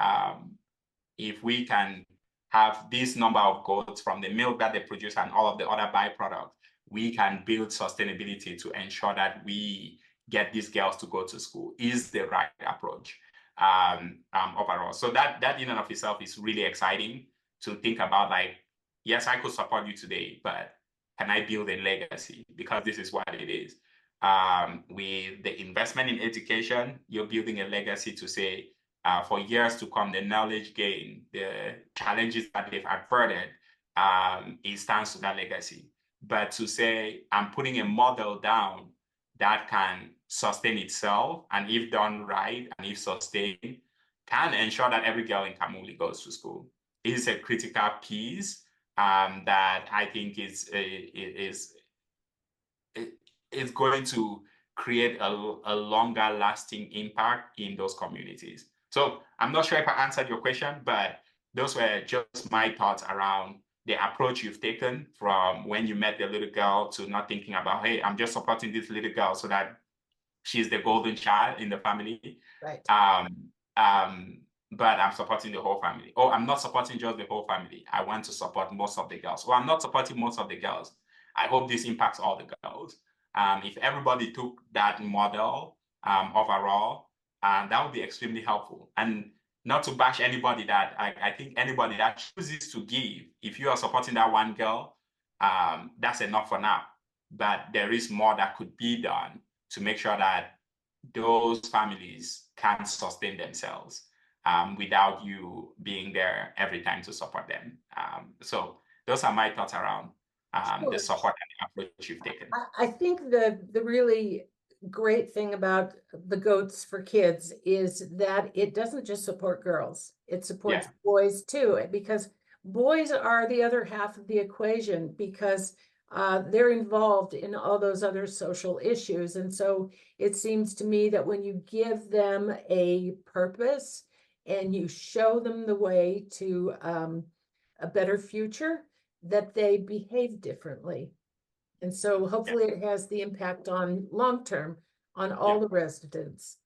if we can have this number of goats from the milk that they produce and all of the other byproducts, we can build sustainability to ensure that we get these girls to go to school is the right approach overall. So that in and of itself is really exciting to think about like, yes, I could support you today, but can I build a legacy? Because this is what it is. With the investment in education, you're building a legacy to say, for years to come, the knowledge gain, the challenges that they've averted, it stands to that legacy. But to say, I'm putting a model down that can sustain itself, and if done right and if sustained, can ensure that every girl in Kamuli goes to school. It is a critical piece that I think is going to create a longer lasting impact in those communities. So I'm not sure if I answered your question, but those were just my thoughts around the approach you've taken from when you met the little girl to not thinking about, hey, I'm just supporting this little girl so that she's the golden child in the family. Right. But I'm supporting the whole family. Or I'm not supporting just the whole family. I want to support most of the girls. Or I'm not supporting most of the girls. I hope this impacts all the girls. If everybody took that model overall, that would be extremely helpful. And not to bash anybody, that I think anybody that chooses to give, if you are supporting that one girl, that's enough for now. But there is more that could be done to make sure that those families can sustain themselves without you being there every time to support them. So those are my thoughts around the support and the approach you've taken. I think the really great thing about the Goats for Kids is that it doesn't just support girls, it supports boys too, because boys are the other half of the equation, because they're involved in all those other social issues. And so it seems to me that when you give them a purpose and you show them the way to a better future, that they behave differently. And so hopefully it has the impact on long-term on all the residents.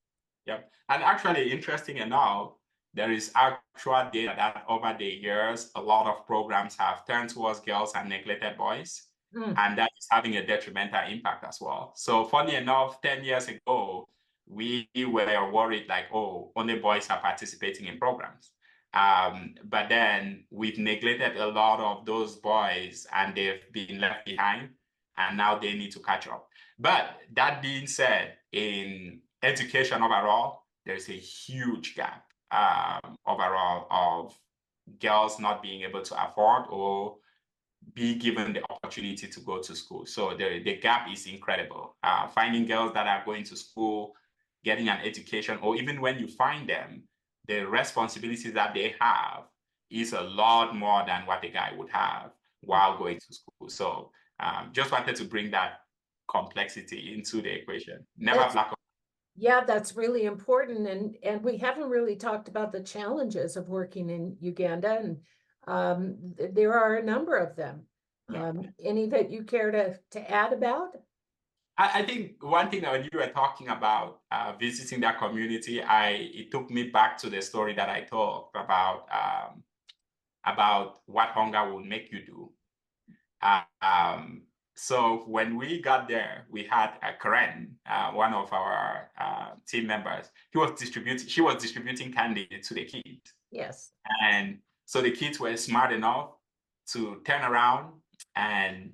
Yep. And actually, interesting enough, there is actual data that over the years, a lot of programs have turned towards girls and neglected boys. And that is having a detrimental impact as well. So funny enough, 10 years ago, we were worried like, oh, only boys are participating in programs. But then we've neglected a lot of those boys and they've been left behind, and now they need to catch up. But that being said, in education overall, there's a huge gap overall of girls not being able to afford or be given the opportunity to go to school. So the gap is incredible. Finding girls that are going to school, getting an education, or even when you find them, the responsibilities that they have is a lot more than what a guy would have while going to school. So just wanted to bring that complexity into the equation. Never black. Yeah, that's really important. And we haven't really talked about the challenges of working in Uganda, and there are a number of them. Any that you care to add about? I think one thing that when you were talking about visiting that community, it took me back to the story that I told about what hunger will make you do. So when we got there, we had Karen, one of our team members. She was distributing candy to the kids. Yes. And so the kids were smart enough to turn around and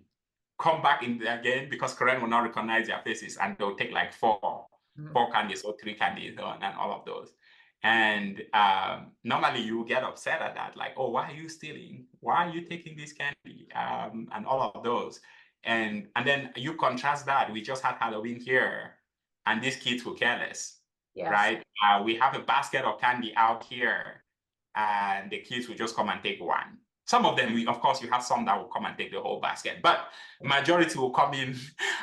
come back in again, because Karen will not recognize their faces, and they'll take like four candies or 3 candies and all of those. And normally you get upset at that, like, oh, why are you stealing? Why are you taking this candy? And all of those. And then you contrast that. We just had Halloween here, and these kids were careless, right? We have a basket of candy out here, and the kids will just come and take one. Some of them, of course, you have some that will come and take the whole basket, but majority will come in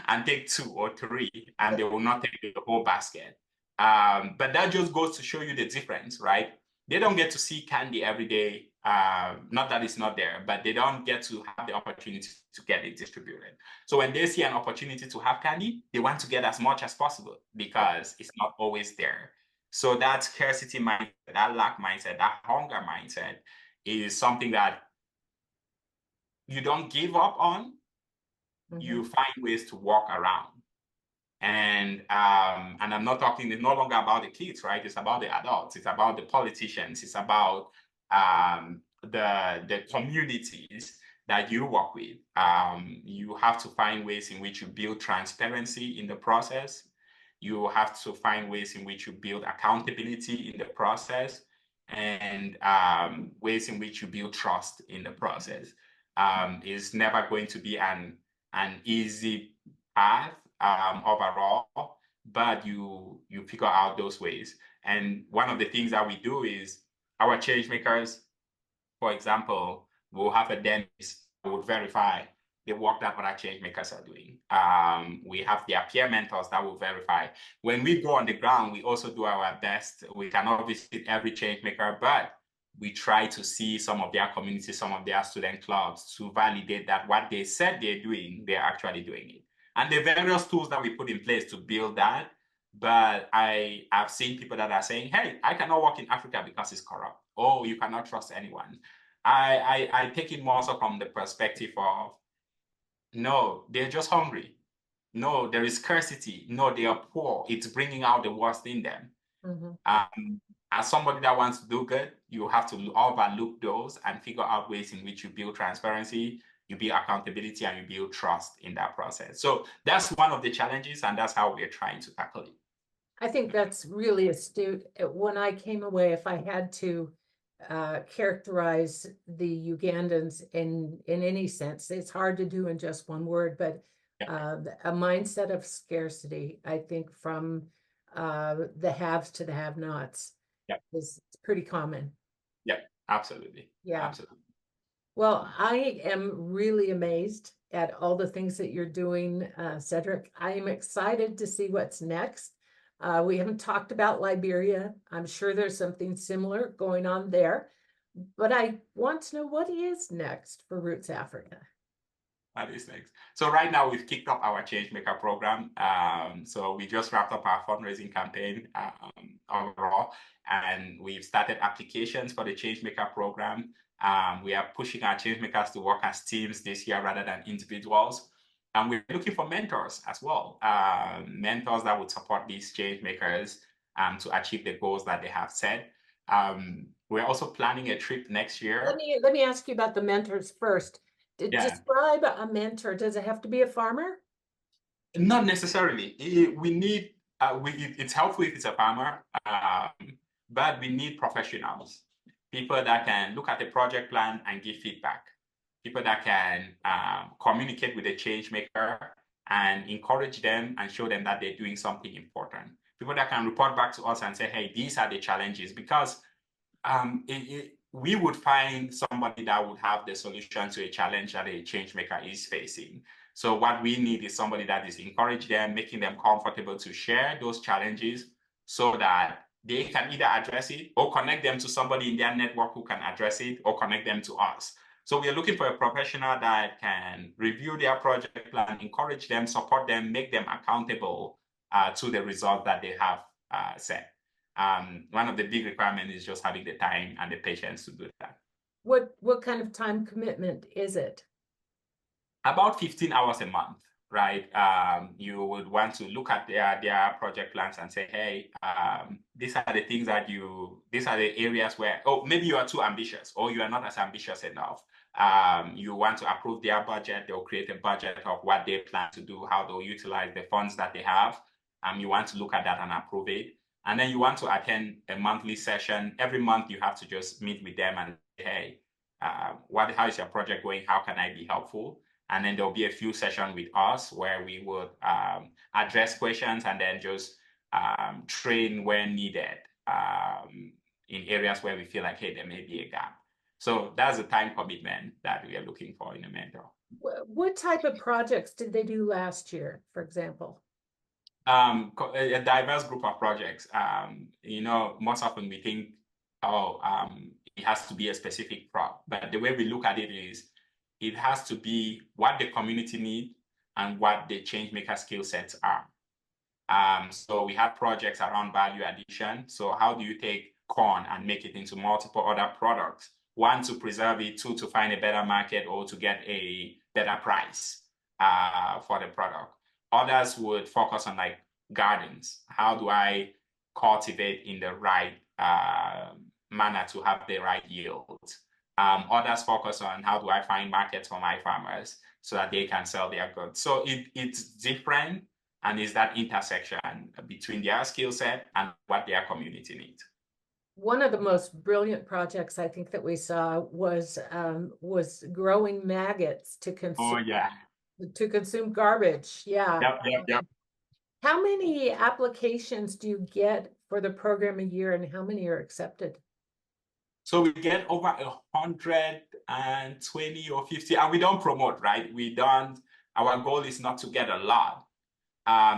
and take 2 or 3, and they will not take the whole basket. But that just goes to show you the difference, right? They don't get to see candy every day. Not that it's not there, but they don't get to have the opportunity to get it distributed. So when they see an opportunity to have candy, they want to get as much as possible because it's not always there. So that scarcity mindset, that lack mindset, that hunger mindset is something that you don't give up on. You find ways to walk around. And I'm not talking, it's no longer about the kids, right? It's about the adults. It's about the politicians. It's about the communities that you work with. You have to find ways in which you build transparency in the process. You have to find ways in which you build accountability in the process, and ways in which you build trust in the process. It's never going to be an easy path. overall, but you figure out those ways. And one of the things that we do is our change makers, for example, we'll have a dentist who would verify the work that other change makers are doing. We have their peer mentors that will verify. When we go on the ground, we also do our best. We cannot visit every change maker, but we try to see some of their communities, some of their student clubs to validate that what they said they're doing, they're actually doing it. And the various tools that we put in place to build that. But I have seen people that are saying, hey, I cannot work in Africa because it's corrupt. Oh, you cannot trust anyone. I take it more so from the perspective of, no, they're just hungry. No, there is scarcity. No, they are poor. It's bringing out the worst in them. As somebody that wants to do good, you have to overlook those and figure out ways in which you build transparency, you build accountability, and you build trust in that process. So that's one of the challenges, and that's how we're trying to tackle it. I think that's really astute. When I came away, if I had to characterize the Ugandans in any sense, it's hard to do in just one word, but a mindset of scarcity, I think, from the haves to the have-nots is pretty common. Yeah, absolutely. Yeah. Absolutely. Well, I am really amazed at all the things that you're doing, Cedric. I am excited to see what's next. We haven't talked about Liberia. I'm sure there's something similar going on there, but I want to know what is next for Roots Africa. What is next? So right now we've kicked off our Changemaker program. So we just wrapped up our fundraising campaign overall, and we've started applications for the Changemaker program. We are pushing our changemakers to work as teams this year rather than individuals. And we're looking for mentors as well, mentors that would support these change makers to achieve the goals that they have set. We're also planning a trip next year. Let me ask you about the mentors first. Describe a mentor. Does it have to be a farmer? Not necessarily. We need. It's helpful if it's a farmer, but we need professionals, people that can look at the project plan and give feedback. People that can communicate with the change maker and encourage them and show them that they're doing something important. People that can report back to us and say, hey, these are the challenges, because we would find somebody that would have the solution to a challenge that a change maker is facing. So what we need is somebody that is encouraging them, making them comfortable to share those challenges so that they can either address it or connect them to somebody in their network who can address it, or connect them to us. So we are looking for a professional that can review their project plan, encourage them, support them, make them accountable to the result that they have set. One of the big requirements is just having the time and the patience to do that. What kind of time commitment is it? About 15 hours a month, right? You would want to look at their project plans and say, hey, these are the things that these are the areas where, oh, maybe you are too ambitious or you are not as ambitious enough. You want to approve their budget. They'll create a budget of what they plan to do, how they'll utilize the funds that they have. You want to look at that and approve it. And then you want to attend a monthly session. Every month you have to just meet with them and say, hey, how is your project going? How can I be helpful? And then there'll be a few sessions with us where we would address questions and then just train where needed in areas where we feel like, hey, there may be a gap. So that's the time commitment that we are looking for in a mentor. What type of projects did they do last year, for example? A diverse group of projects. Most often we think, it has to be a specific prop. But the way we look at it is, it has to be what the community needs and what the change maker skill sets are. So we have projects around value addition. So how do you take corn and make it into multiple other products? One, to preserve it, two, to find a better market or to get a better price for the product. Others would focus on like gardens. How do I cultivate in the right manner to have the right yield? Others focus on how do I find markets for my farmers so that they can sell their goods. So it's different, and it's that intersection between their skill set and what their community needs. One of the most brilliant projects I think that we saw was growing maggots to consume. Oh yeah. To consume garbage. Yeah. Yep. How many applications do you get for the program a year, and how many are accepted? So we get over 120 or 50, and we don't promote, right? We don't, our goal is not to get a lot,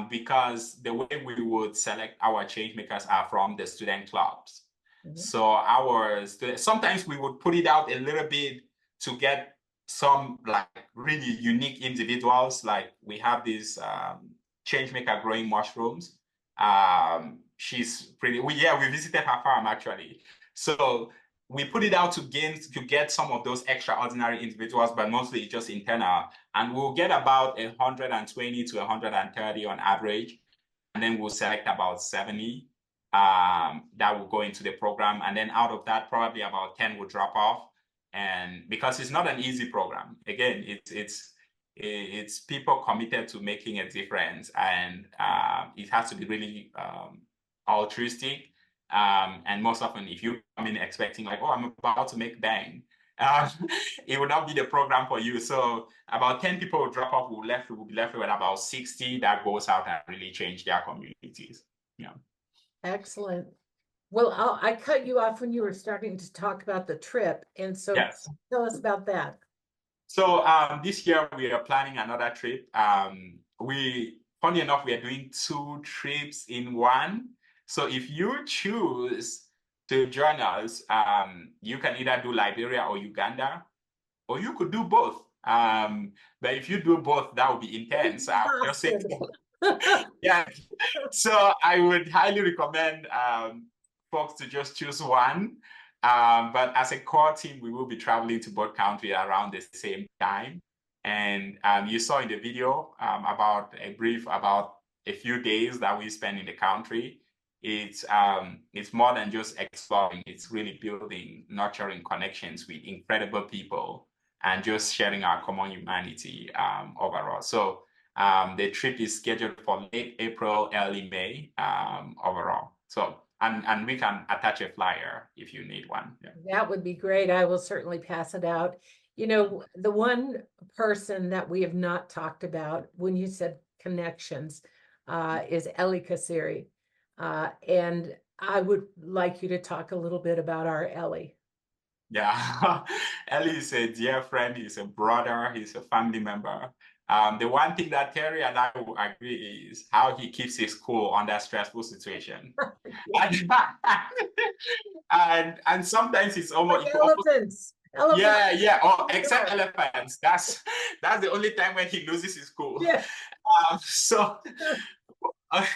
because the way we would select our change makers are from the student clubs. So our sometimes we would put it out a little bit to get some like really unique individuals. Like we have this change maker growing mushrooms. She's pretty. We visited her farm actually. So we put it out to get some of those extraordinary individuals, but mostly just internal. And we'll get about 120 to 130 on average, and then we'll select about 70 that will go into the program. And then out of that, probably about 10 will drop off. And because it's not an easy program, again, it's people committed to making a difference, and it has to be really altruistic. And most often, if you come in expecting like, oh, I'm about to make bang, it will not be the program for you. So about 10 people will drop off. We'll be left with about 60 that goes out and really change their communities. Yeah. Excellent. Well, I cut you off when you were starting to talk about the trip. And so Yes. tell us about that. So this year we are planning another trip. Funny enough, we are doing 2 trips in one. So if you choose to join us, you can either do Liberia or Uganda, or you could do both. But if you do both, that would be intense. I'll just say, yeah. So I would highly recommend folks to just choose one. But as a core team, we will be traveling to both countries around the same time. And you saw in the video about a few days that we spend in the country. It's more than just exploring. It's really building, nurturing connections with incredible people and just sharing our common humanity overall. So the trip is scheduled for late April, early May overall. So, and we can attach a flyer if you need one. Yeah. That would be great. I will certainly pass it out. You know, the one person that we have not talked about when you said connections is Ellie Kasiri. And I would like you to talk a little bit about our Ellie. Yeah, Ellie is a dear friend. He's a brother. He's a family member. The one thing that Teri and I will agree is how he keeps his cool under stressful situation. and sometimes it's almost like elephants. Yeah. Oh, except elephants. That's the only time when he loses his cool. Yeah. So I've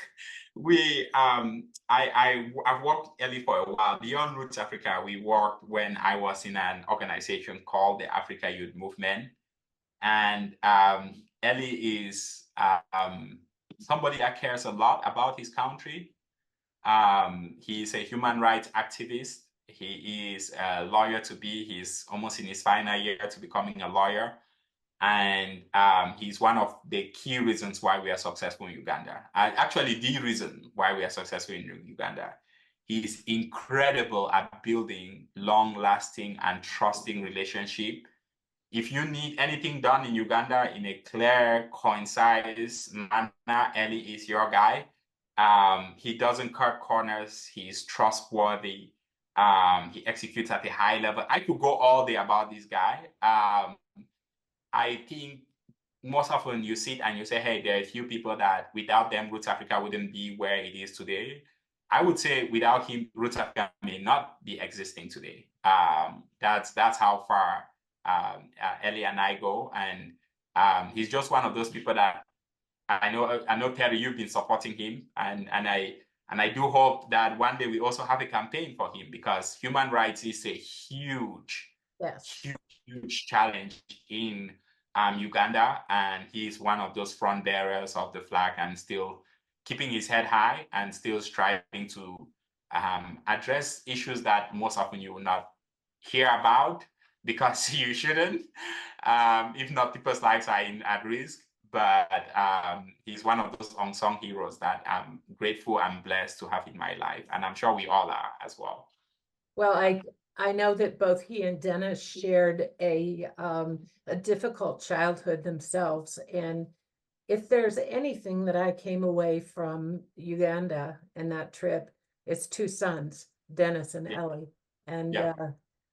worked Ellie for a while. Beyond Roots Africa, we worked when I was in an organization called the Africa Youth Movement. And Ellie is somebody that cares a lot about his country. He's a human rights activist. He is a lawyer to be. He's almost in his final year to becoming a lawyer. And he's one of the key reasons why we are successful in Uganda. Actually, the reason why we are successful in Uganda. He's incredible at building long-lasting and trusting relationship. If you need anything done in Uganda in a clear, concise manner, Ellie is your guy. He doesn't cut corners. He's trustworthy. He executes at a high level. I could go all day about this guy. I think most often you sit and you say, hey, there are a few people that without them, Roots Africa wouldn't be where it is today. I would say without him, Roots Africa may not be existing today. That's how far Ellie and I go. And he's just one of those people that I know, Teri, you've been supporting him. And I do hope that one day we also have a campaign for him, because human rights is a huge challenge in Uganda, and he's one of those front bearers of the flag and still keeping his head high and still striving to address issues that most often you will not hear about because you shouldn't. If not, people's lives are at risk. But he's one of those unsung heroes that I'm grateful and blessed to have in my life. And I'm sure we all are as well. Well, I know that both he and Dennis shared a difficult childhood themselves. And if there's anything that I came away from Uganda and that trip, it's two sons, Dennis and Yeah. Ellie. And Yeah.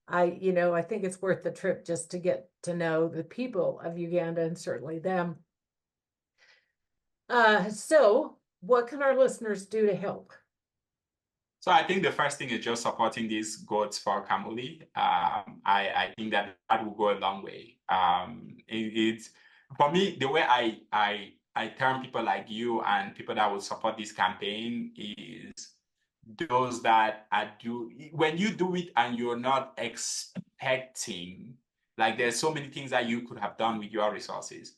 I think it's worth the trip just to get to know the people of Uganda and certainly them. So what can our listeners do to help? So I think the first thing is just supporting these goats for Kamuli. I think that will go a long way. It's for me, the way I term people like you and people that will support this campaign is those that are when you do it and you're not expecting, like there's so many things that you could have done with your resources,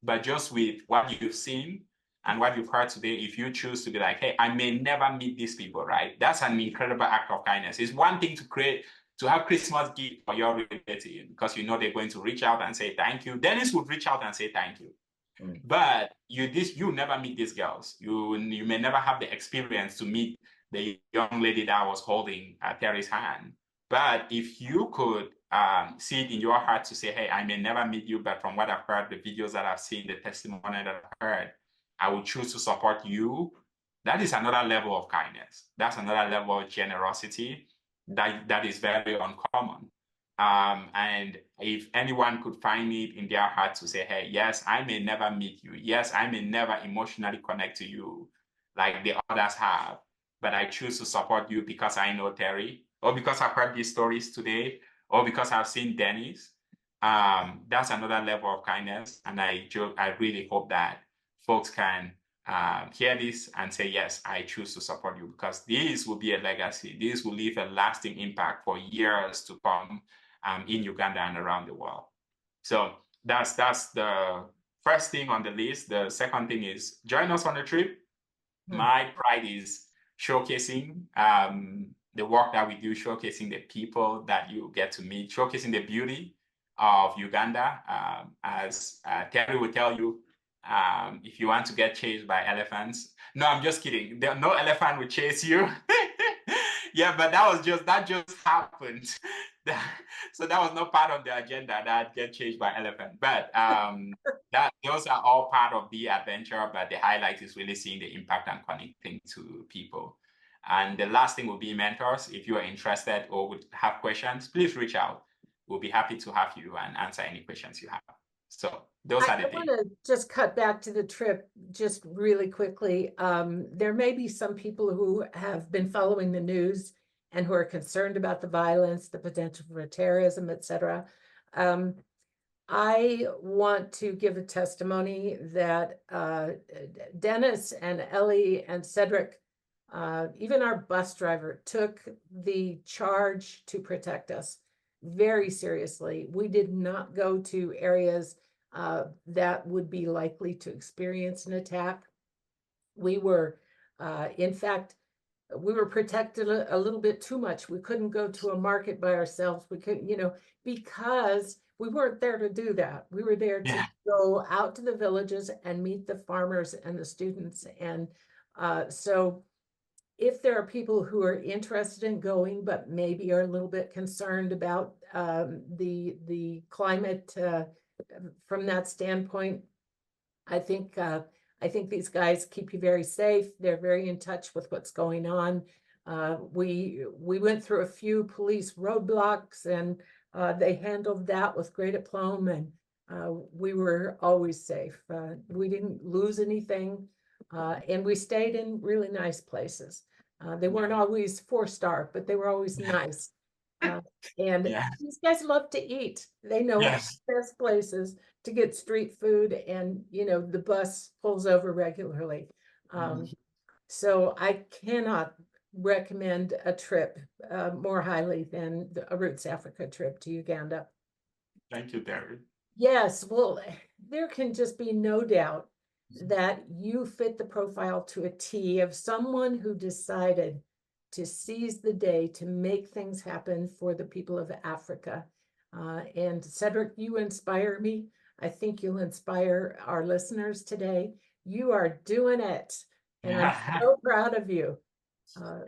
but just with what you've seen and what you've heard today, if you choose to be like, hey, I may never meet these people, right? That's an incredible act of kindness. It's one thing to have Christmas gift for your relative because you know they're going to reach out and say thank you. Dennis would reach out and say thank you. But you never meet these girls. You may never have the experience to meet the young lady that was holding Teri's hand. But if you could see it in your heart to say, hey, I may never meet you, but from what I've heard, the videos that I've seen, the testimony that I've heard, I will choose to support you. That is another level of kindness. That's another level of generosity that is very uncommon. And if anyone could find it in their heart to say, hey, yes, I may never meet you. Yes, I may never emotionally connect to you like the others have, but I choose to support you because I know Teri, or because I've heard these stories today, or because I've seen Dennis. That's another level of kindness. And I really hope that folks can hear this and say, yes, I choose to support you because this will be a legacy. This will leave a lasting impact for years to come in Uganda and around the world. So that's the first thing on the list. The second thing is join us on the trip. My pride is showcasing the work that we do, showcasing the people that you get to meet, showcasing the beauty of Uganda. As Teri will tell you, if you want to get chased by elephants, no, I'm just kidding. No elephant will chase you. Yeah, but that just happened. So that was not part of the agenda that I'd get chased by elephant. But those are all part of the adventure. But the highlight is really seeing the impact and connecting to people. And the last thing will be mentors. If you are interested or would have questions, please reach out. We'll be happy to have you and answer any questions you have. So those are the things. I want to just cut back to the trip just really quickly. There may be some people who have been following the news and who are concerned about the violence, the potential for terrorism, etc. I want to give a testimony that Dennis and Ellie and Cedric, even our bus driver, took the charge to protect us very seriously. We did not go to areas that would be likely to experience an attack. We were, in fact, we were protected a little bit too much. We couldn't go to a market by ourselves. We couldn't, because we weren't there to do that. We were there to go out to the villages and meet the farmers and the students. And so if there are people who are interested in going, but maybe are a little bit concerned about the climate from that standpoint, I think these guys keep you very safe. They're very in touch with what's going on. We went through a few police roadblocks, and they handled that with great aplomb, and we were always safe. We didn't lose anything, and we stayed in really nice places. They weren't always 4-star, but they were always nice. These guys love to eat. They know the best places to get street food, and the bus pulls over regularly. So I cannot recommend a trip more highly than a Roots Africa trip to Uganda. Thank you, Teri. Yes, well, there can just be no doubt that you fit the profile to a T of someone who decided to seize the day to make things happen for the people of Africa. And Cedric, you inspire me. I think you'll inspire our listeners today. You are doing it, and I'm so proud of you.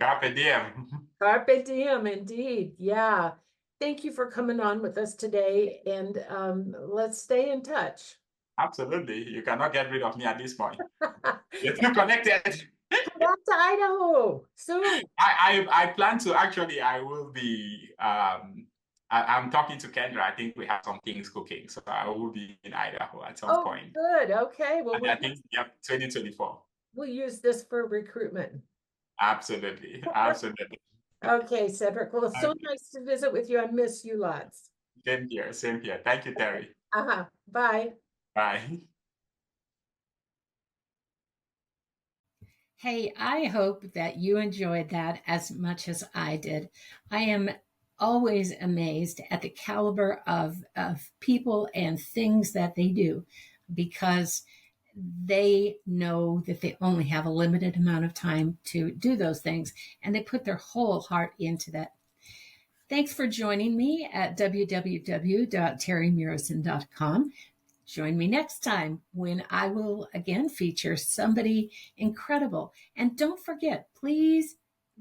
Carpe diem. Carpe diem, indeed. Yeah. Thank you for coming on with us today, and let's stay in touch. Absolutely. You cannot get rid of me at this point. You're too connected. Come back to Idaho soon. I plan to actually. I will be. I'm talking to Kendra. I think we have some things cooking, so I will be in Idaho at some point. Good. Okay. Well, And I think 2024. we'll use this for recruitment. Absolutely, absolutely. Okay, Cedric. Well, it's so nice to visit with you. I miss you lots. Same here. Same here. Thank you, Teri. Bye. Bye. Hey, I hope that you enjoyed that as much as I did. I am always amazed at the caliber of people and things that they do, because they know that they only have a limited amount of time to do those things, and they put their whole heart into that. Thanks for joining me at www.terimurison.com. Join me next time when I will again feature somebody incredible. And don't forget, please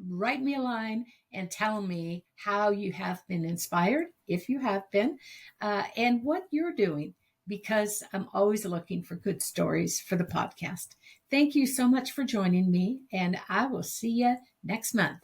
write me a line and tell me how you have been inspired, if you have been, and what you're doing, because I'm always looking for good stories for the podcast. Thank you so much for joining me, and I will see you next month.